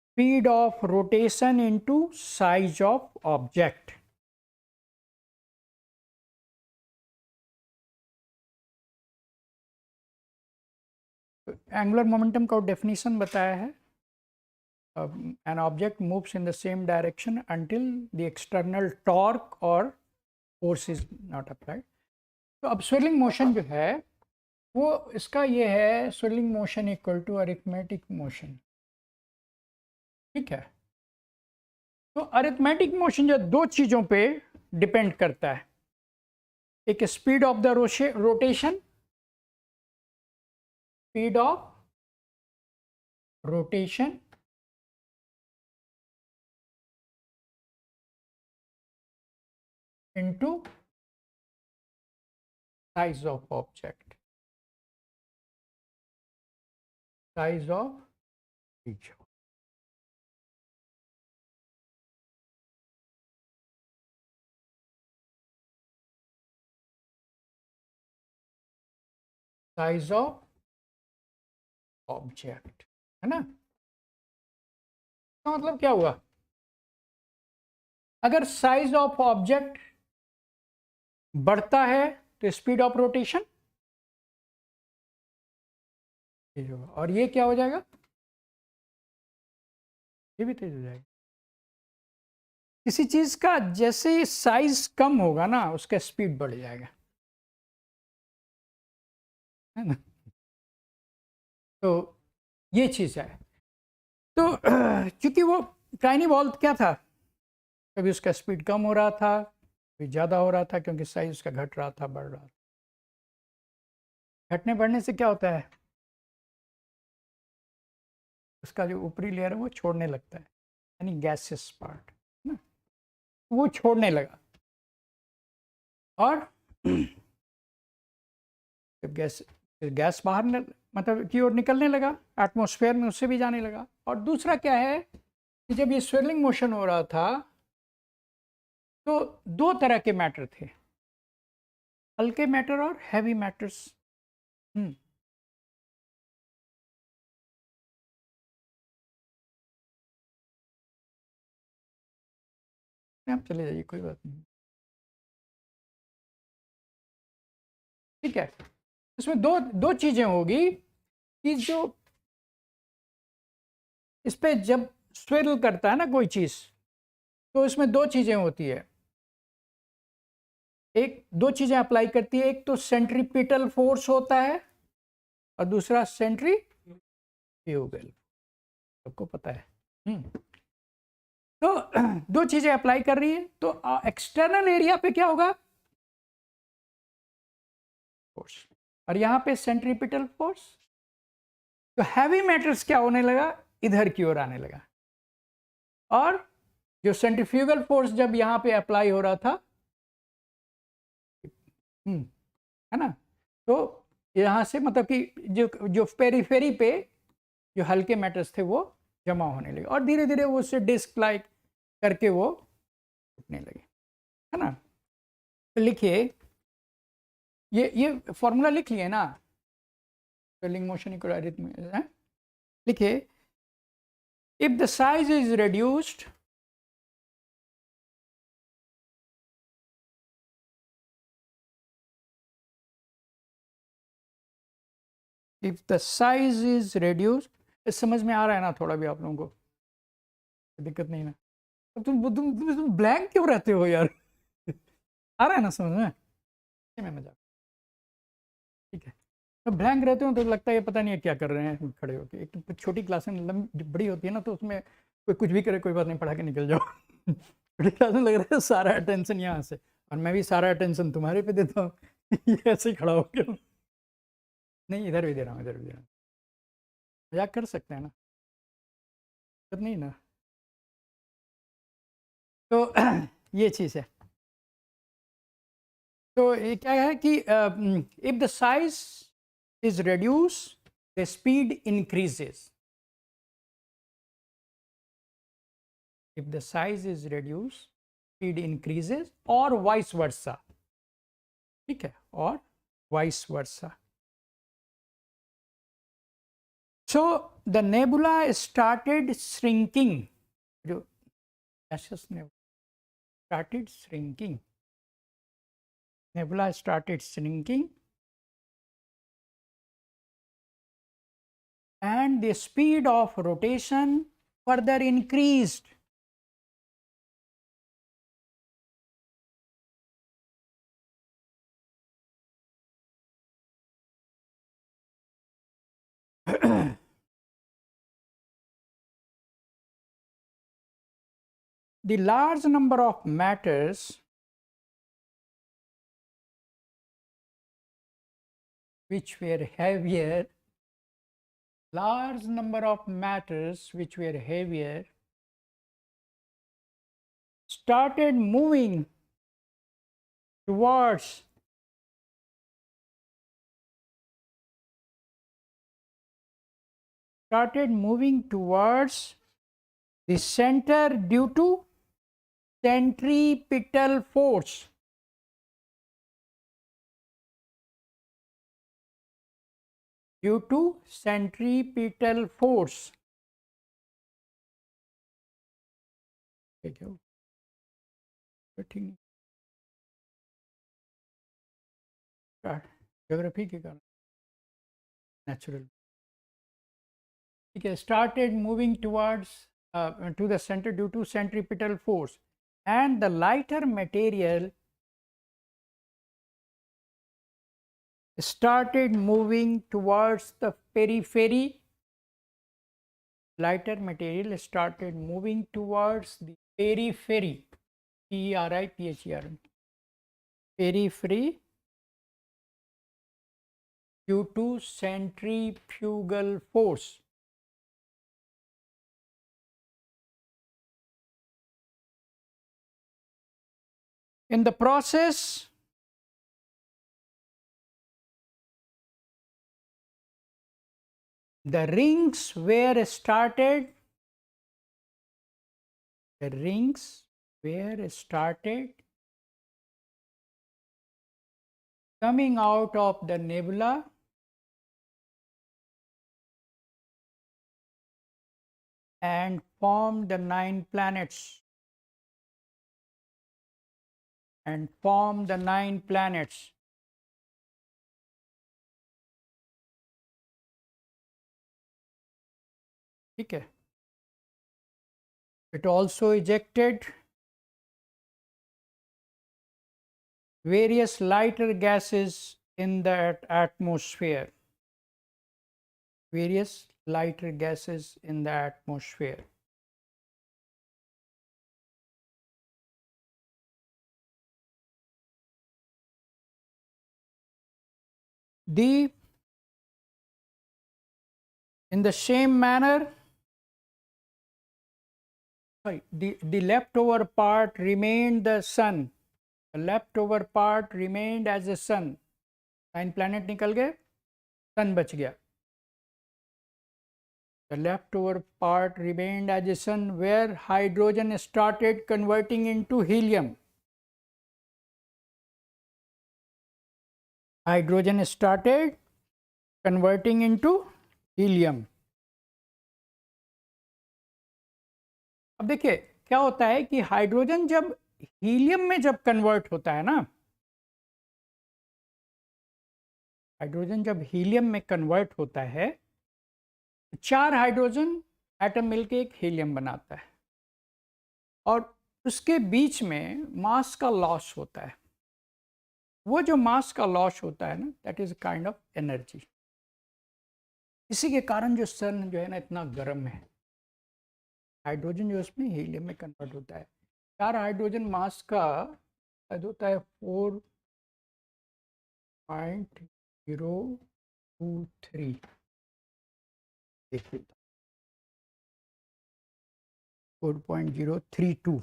speed of rotation into size of object। Angular momentum का डेफिनेशन बताया है, an object moves in the same direction until the external torque or force is not applied. तो अब स्विर्लिंग motion जो है वो इसका ये है, swirling motion equal to arithmetic motion, ठीक है। तो अरिथमेटिक मोशन जो दो चीजों पे डिपेंड करता है, एक speed of the rotation, speed of rotation into size of object, size of each, size of object, है ना। तो मतलब क्या हुआ, अगर साइज ऑफ ऑब्जेक्ट बढ़ता है तो स्पीड ऑफ रोटेशन तेज होगा, और ये क्या हो जाएगा, ये भी तेज हो जाएगा। किसी चीज का जैसे साइज कम होगा ना उसका स्पीड बढ़ जाएगा, है ना। तो ये चीज है। तो क्योंकि वो टाइनी बॉल क्या था, कभी उसका स्पीड कम हो रहा था, कभी ज़्यादा हो रहा था, क्योंकि साइज उसका घट रहा था, बढ़ रहा था। घटने बढ़ने से क्या होता है, उसका जो ऊपरी लेयर है वो छोड़ने लगता है, यानी गैसेस पार्ट ना, वो छोड़ने लगा। और जब गैस बाहर मतलब की ओर निकलने लगा, एटमॉस्फेयर में उससे भी जाने लगा। और दूसरा क्या है कि जब ये स्विर्लिंग मोशन हो रहा था तो दो तरह के मैटर थे, हल्के मैटर और हैवी मैटर्स। आप चले जाइए, कोई बात नहीं, ठीक है। इसमें दो दो चीजें होगी कि जो इस पे जब स्विर्ल करता है ना कोई चीज, तो इसमें दो चीजें होती है, एक दो चीजें अप्लाई करती है, एक तो सेंट्रीपिटल फोर्स होता है और दूसरा सेंट्रीफ्यूगल, सबको पता है। तो दो चीजें अप्लाई कर रही है, तो एक्सटर्नल एरिया पे क्या होगा, फोर्स, और यहां पे सेंट्रीपिटल फोर्स। तो हैवी मैटर्स क्या होने लगा, इधर की ओर आने लगा, और जो सेंट्रीफ्यूगल फोर्स जब यहां पे अप्लाई हो रहा था, है ना, तो यहां से मतलब कि जो जो पेरीफेरी पे जो हल्के मैटर्स थे वो जमा होने लगे, और धीरे धीरे वो उससे डिस्क लाइक करके वो उठने लगे, है ना। तो लिखिए, ये फॉर्मूला लिख लिए ना, स्विर्लिंग मोशन इक्वल अरिथमेटिक, लिखिए, if the size is reduced, if the size is reduced, इस समझ में आ रहा है ना थोड़ा भी आप लोगों को, दिक्कत नहीं ना। अब तुम ब्लैंक क्यों रहते हो यार आ रहा है ना समझ में मजा, ठीक है। तो ब्लैंक रहते हो तो लगता है ये पता नहीं है क्या कर रहे हैं खड़े होकर। एक तो छोटी क्लास में लंबी बड़ी होती है ना, तो उसमें कोई कुछ भी करे, कोई बात नहीं, पढ़ा के निकल जाओ छोटी क्लास में लग रहा है सारा अटेंशन यहाँ से, और मैं भी सारा अटेंशन तुम्हारे पे देता हूँ ये ऐसे ही खड़ा हो गया। नहीं, इधर भी दे रहा हूँ, इधर भी दे रहा हूँ, मजाक कर सकते हैं ना, दिक्कत नहीं ना। तो ये चीज़ है। तो ये क्या है कि if the size is reduce, the speed increases. If the size is reduced, speed increases, or vice versa, ठीक है, और vice versa. So the nebula started shrinking, जो gaseous nebula started shrinking, nebula started shrinking and the speed of rotation further increased. The large number of matters which were heavier, large number of matters which were heavier started moving towards the center due to centripetal force. Due to centripetal force. Geography के कारण natural. Okay, started moving towards to the center due to centripetal force, and the lighter material started moving towards the periphery. Lighter material started moving towards the periphery. P-E-R-I-P-H-E-R-Y. Periphery due to centrifugal force. In the process, the rings were started coming out of the nebula and formed the 9 planets. Okay. It also ejected various lighter gases in the atmosphere. In the same manner, the leftover part remained the sun. The leftover part remained as a sun. 9 planet निकल गए, sun बच गया. The leftover part remained as a sun, where hydrogen started converting into helium. Hydrogen started converting into helium. अब देखिए क्या होता है कि हाइड्रोजन जब हीलियम में जब कन्वर्ट होता है ना, हाइड्रोजन जब हीलियम में कन्वर्ट होता है, 4 हाइड्रोजन एटम मिलके एक हीलियम बनाता है और उसके बीच में मास का लॉस होता है. वो जो मास का लॉस होता है ना, that is kind of energy. इसी के कारण जो सन जो है ना इतना गर्म है. हाइड्रोजन जो उसमें हीलियम में कन्वर्ट होता है. 4 हाइड्रोजन मास का होता है 4.023. देखिए 4.032.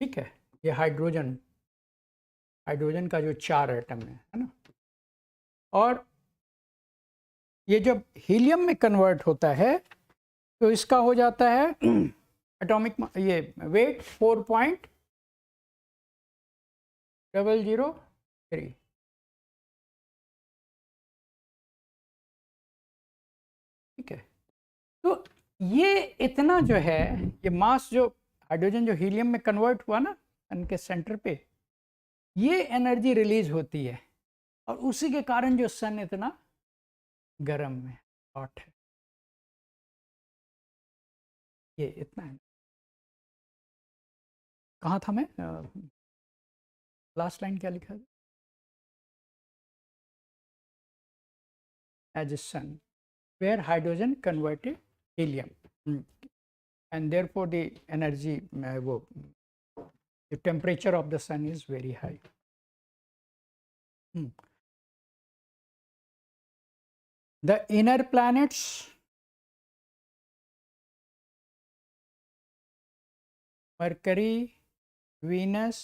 ठीक है, ये हाइड्रोजन का जो 4 एटम है ना, और ये जब हीलियम में कन्वर्ट होता है तो इसका हो जाता है एटॉमिक ये वेट 4.003. ठीक है, तो ये इतना जो है, ये मास जो हाइड्रोजन जो हीलियम में कन्वर्ट हुआ ना सन के सेंटर पे, ये एनर्जी रिलीज होती है और उसी के कारण जो सन इतना गर्म है, हॉट है। ये इतना है। कहाँ था मैं? लास्ट लाइन क्या लिखा है? As a sun where hydrogen converted helium and therefore the energy the temperature of the sun is very high. The inner planets Mercury, Venus,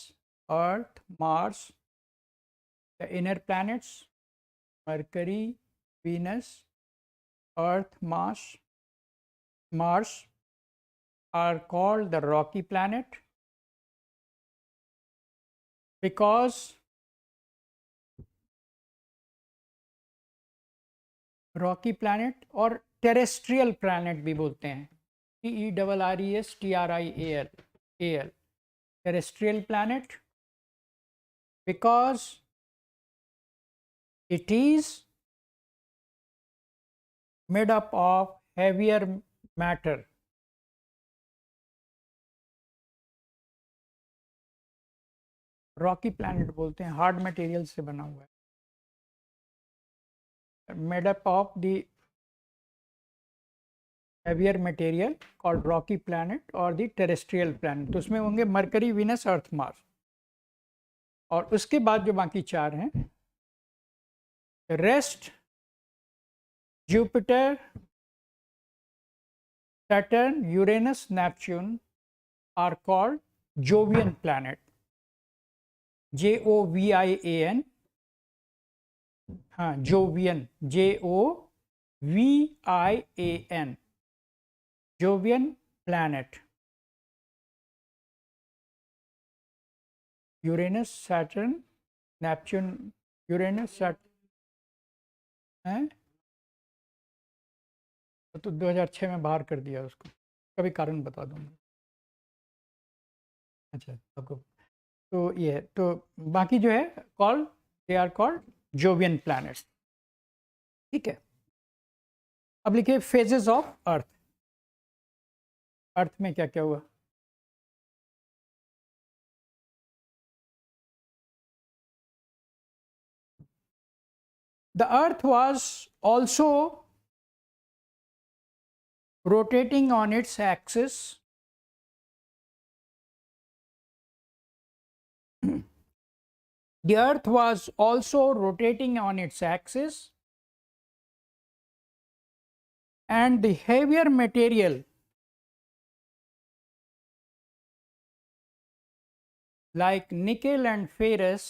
Earth, Mars. The inner planets Mercury, Venus, Earth, Mars are called the rocky planet because Rocky planet और terrestrial planet भी बोलते हैं, TERRESTRIAL terrestrial planet because it is made up of heavier matter. Rocky planet बोलते हैं, hard material से बना हुआ है, made up of the heavier material called Rocky planet और द टेरेस्ट्रियल प्लैनेट। तो उसमें होंगे मरकरी, वीनस, अर्थ, मार्स। और उसके बाद जो बाकी चार हैं, rest, Jupiter, Saturn, Uranus, Neptune are called Jovian planet, JOVIAN। हाँ, Jovian, JOVIAN, Jovian planet. Uranus, Saturn, Neptune, Uranus, Saturn है तो 2006 में बाहर कर दिया उसको, कभी कारण बता दूंगा। अच्छा, आपको तो ये है, तो बाकी जो है called, they are called Jovian planets. ठीक है, अब लिखिए फेजेस ऑफ अर्थ। अर्थ में क्या क्या हुआ? The earth was also rotating on its axis the earth was also rotating on its axis and the heavier material like nickel and ferrous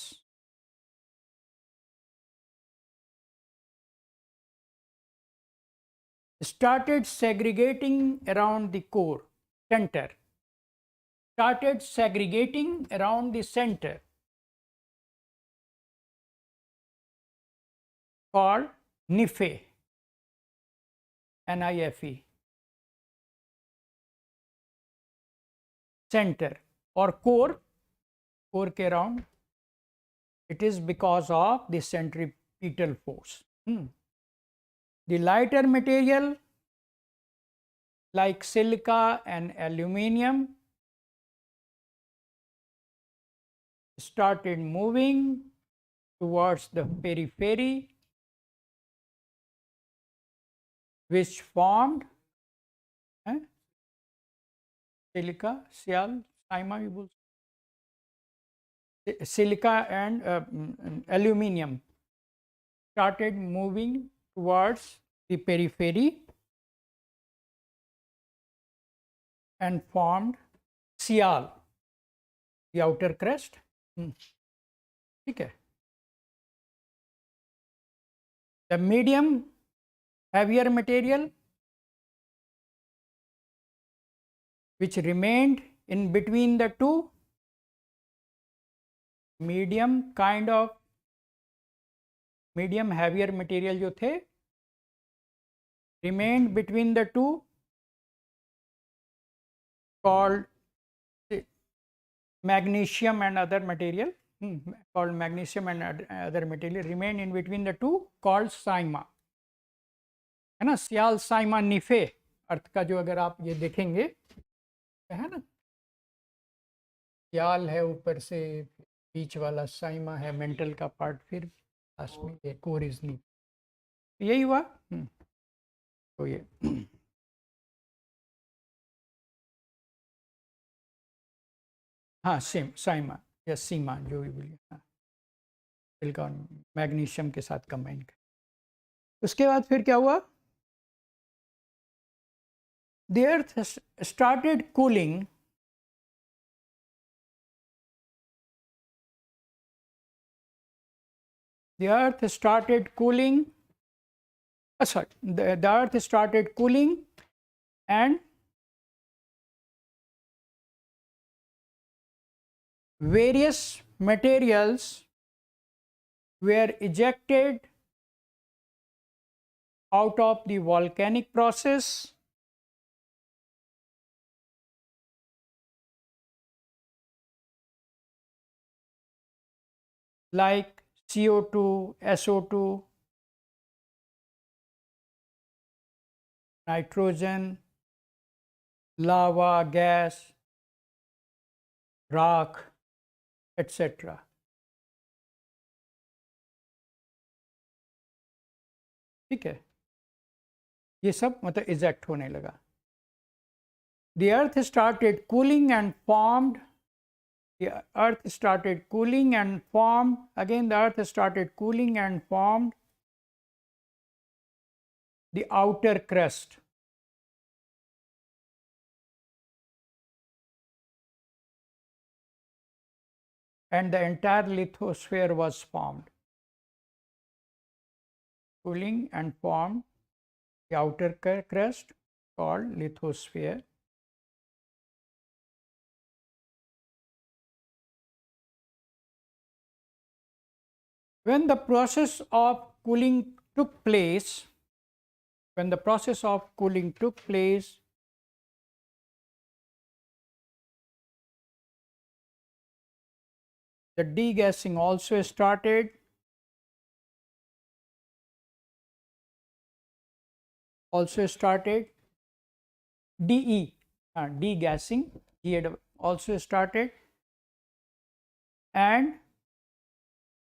started segregating around the core center, started segregating around the center called NIFE, NIFE, center or core के around. It is because of the centripetal force. The lighter material like silica and aluminium started moving towards the periphery, which formed silica, silica and aluminium started moving towards the periphery and formed Sial, the outer crust. ठीक है, the medium heavier material which remained in between the two, medium heavier material जो थे remained between the two called magnesium and other material called magnesium and other material remain in between the two called Saima, है ना। सियाल साइमा निफे अर्थ का जो अगर आप ये देखेंगे है ना, सियाल है ऊपर से, बीच वाला साइमा है मेंटल का पार्ट, फिर लास्ट में ये कोर इज नी, यही हुआ। तो ये हाँ सेम साइमा या सीमा जो भी बोलिए, हाँ सिलिकॉन मैग्नीशियम के साथ कंबाइन कर। उसके बाद फिर क्या हुआ, the earth started cooling, the earth started cooling, sorry, the earth started cooling and various materials were ejected out of the volcanic process like CO2, SO2, nitrogen, lava, gas, rock, etc. ठीक है, ये सब मतलब eject होने लगा। The earth started cooling and formed, the earth started cooling and formed, again the earth started cooling and formed the outer crust. And the entire lithosphere was formed. Cooling and formed the outer crust called lithosphere. When the process of cooling took place, when the process of cooling took place, the degassing also started. Degassing also started, and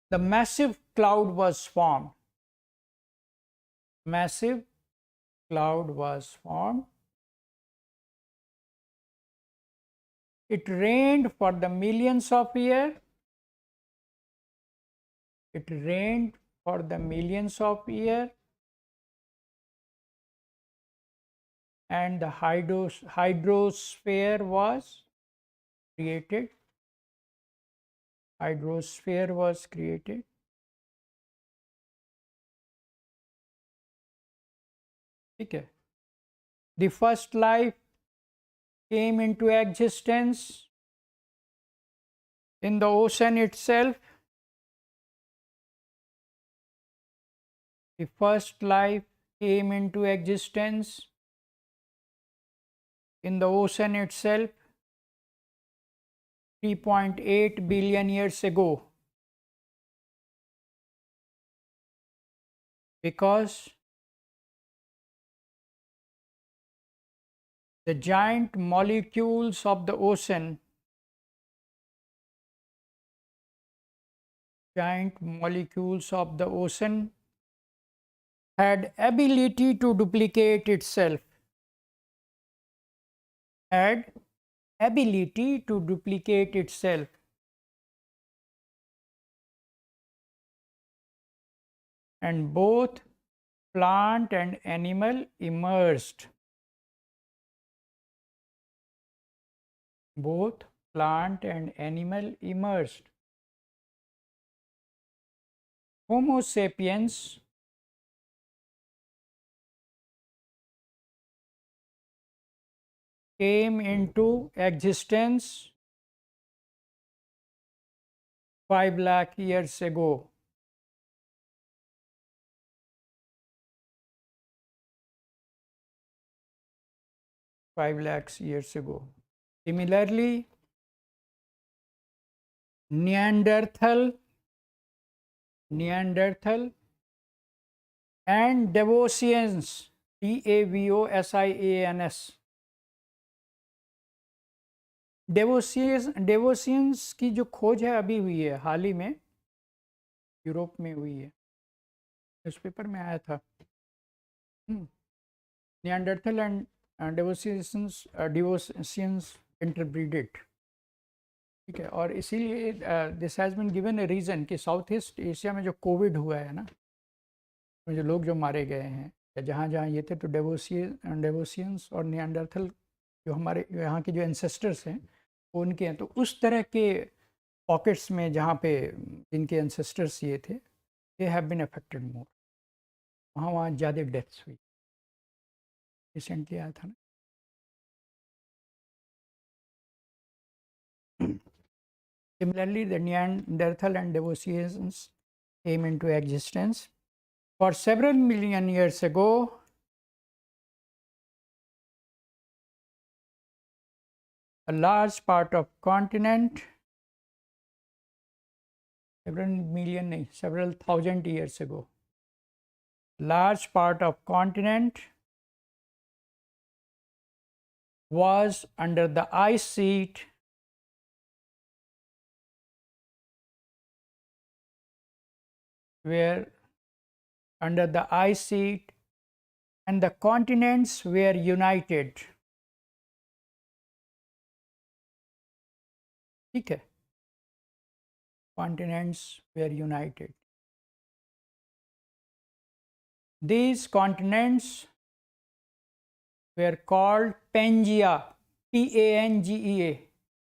the massive cloud was formed. Massive cloud was formed. It rained for the millions of years. It rained for the millions of years, and the hydrosphere was created. Hydrosphere was created. ठीक है, the first life came into existence in the ocean itself. The first life came into existence in the ocean itself 3.8 billion years ago, because the giant molecules of the ocean, had ability to duplicate itself, and both plant and animal emerged. Both plant and animal emerged. Homo sapiens came into existence 5 lakh years ago. 5 lakhs years ago. Similarly, Neanderthal and Davosians, DAVOSIANS। Davosians की जो खोज है अभी हुई है, हाल ही में Europe में हुई है, न्यूज़पेपर में आया था। निएंडरथल एंड डेवोसियंस इंटरब्रीडेड, ठीक है। और इसीलिए this has been given a reason कि साउथ ईस्ट एशिया में जो कोविड हुआ है ना, में जो लोग जो मारे गए हैं या जहाँ जहाँ ये थे, तो डेवोसियंस और निएंडरथल जो हमारे यहाँ के जो एंसेस्टर्स हैं उनके हैं, तो उस तरह के पॉकेट्स में जहाँ पे जिनके एंसेस्टर्स ये थे, they have been affected more, वहाँ वहाँ ज़्यादा डेथ्स हुई। रिसेंटली आया था ना। Similarly, the Neanderthal and Devoceans came into existence for several million years ago. A large part of continent, several million, several thousand years ago, large part of continent was under the ice sheet where under the ice sheet and the continents were united. ठीक है, continents were united. These continents were called Pangea, PANGEA,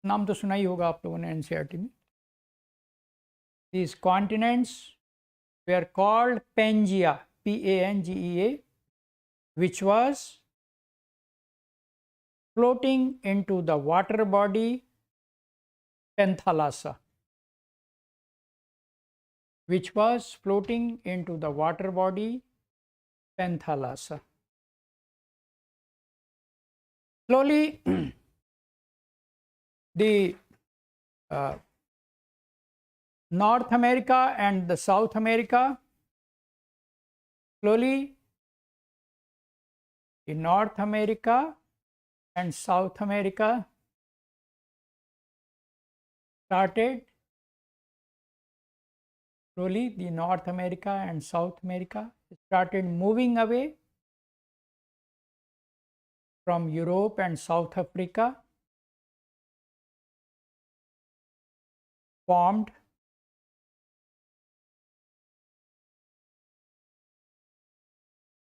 नाम तो सुना ही होगा आप लोगों ने NCERT में। These continents were called Pangea, PANGEA, which was floating into the water body Panthalassa, which was floating into the water body Panthalassa. Slowly, the North America and the South America, slowly in North America and South America started, slowly the North America and South America started moving away from Europe and South Africa, formed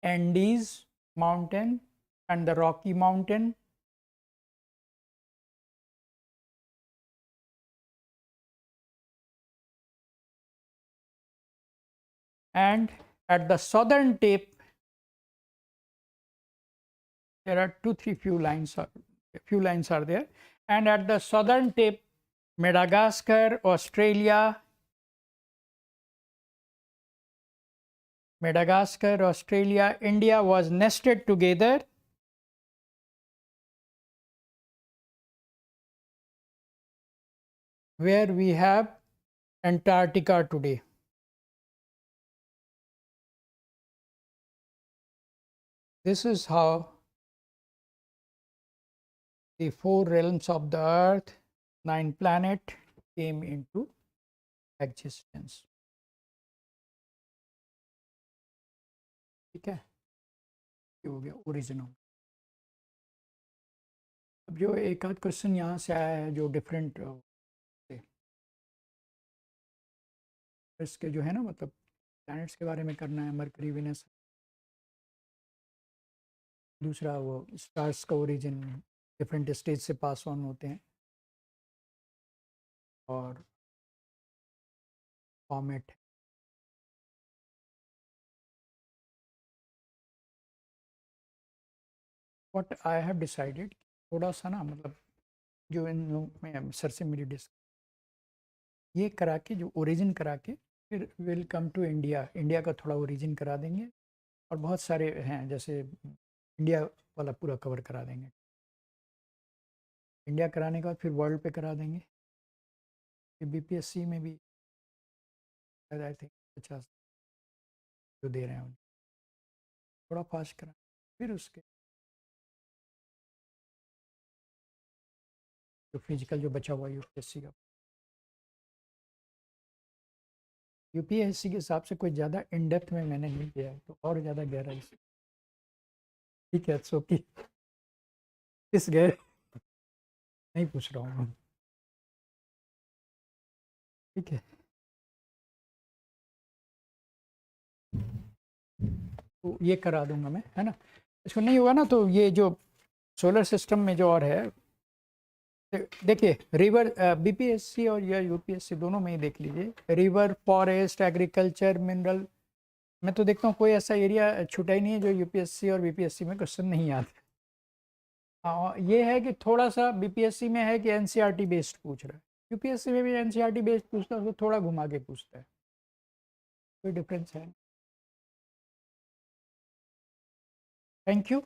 Andes mountain and the Rocky Mountain, and at the southern tip there are few lines are there, and at the southern tip Madagascar, Australia, India was nested together, where we have Antarctica today. This is how the 4 realms of the earth, 9 planets came into existence. ठीक है, ये हो गया origin. अब जो एक आध question यहाँ से आया है जो डिफरेंट इसके जो है ना, मतलब प्लैनेट्स के बारे में करना है, मरकरी, विनस, दूसरा वो स्टार्स का ओरिजिन डिफरेंट स्टेज से पास ऑन होते हैं, और comet. What I have decided, थोड़ा सा ना, मतलब जो इन लोग में सर से मेरी ये करा के, जो ओरिजिन करा के, फिर विल कम टू इंडिया का थोड़ा ओरिजिन करा देंगे, और बहुत सारे हैं जैसे इंडिया वाला पूरा कवर करा देंगे। इंडिया कराने के बाद फिर वर्ल्ड पे करा देंगे, बीपीएससी में भी आई थिंक 50 जो दे रहे हैं उन्हें थोड़ा फास्ट करा, फिर उसके जो फिजिकल जो बचा हुआ यूपीएससी का, यूपीएससी के हिसाब से कोई ज़्यादा इन डेप्थ में मैंने नहीं किया है, तो और ज़्यादा गहराई से ठीक है। सो कि इस गहरे नहीं पूछ रहा हूँ, ठीक है। तो ये करा दूंगा मैं, है ना। इसको नहीं होगा ना तो ये जो सोलर सिस्टम में जो और है, देखिए रिवर, बीपीएससी और या यूपीएससी दोनों में ही देख लीजिए, रिवर, फॉरेस्ट, एग्रीकल्चर, मिनरल, मैं तो देखता हूँ कोई ऐसा एरिया छूटा ही नहीं है जो यूपीएससी और बीपीएससी में क्वेश्चन नहीं आते। हाँ, ये है कि थोड़ा सा बीपीएससी में है कि एनसीईआरटी बेस्ड पूछ रहा है, यूपीएससी में भी एनसीईआरटी बेस्ड पूछता है, उसको थोड़ा घुमा के पूछता है, कोई डिफरेंस है। Thank you.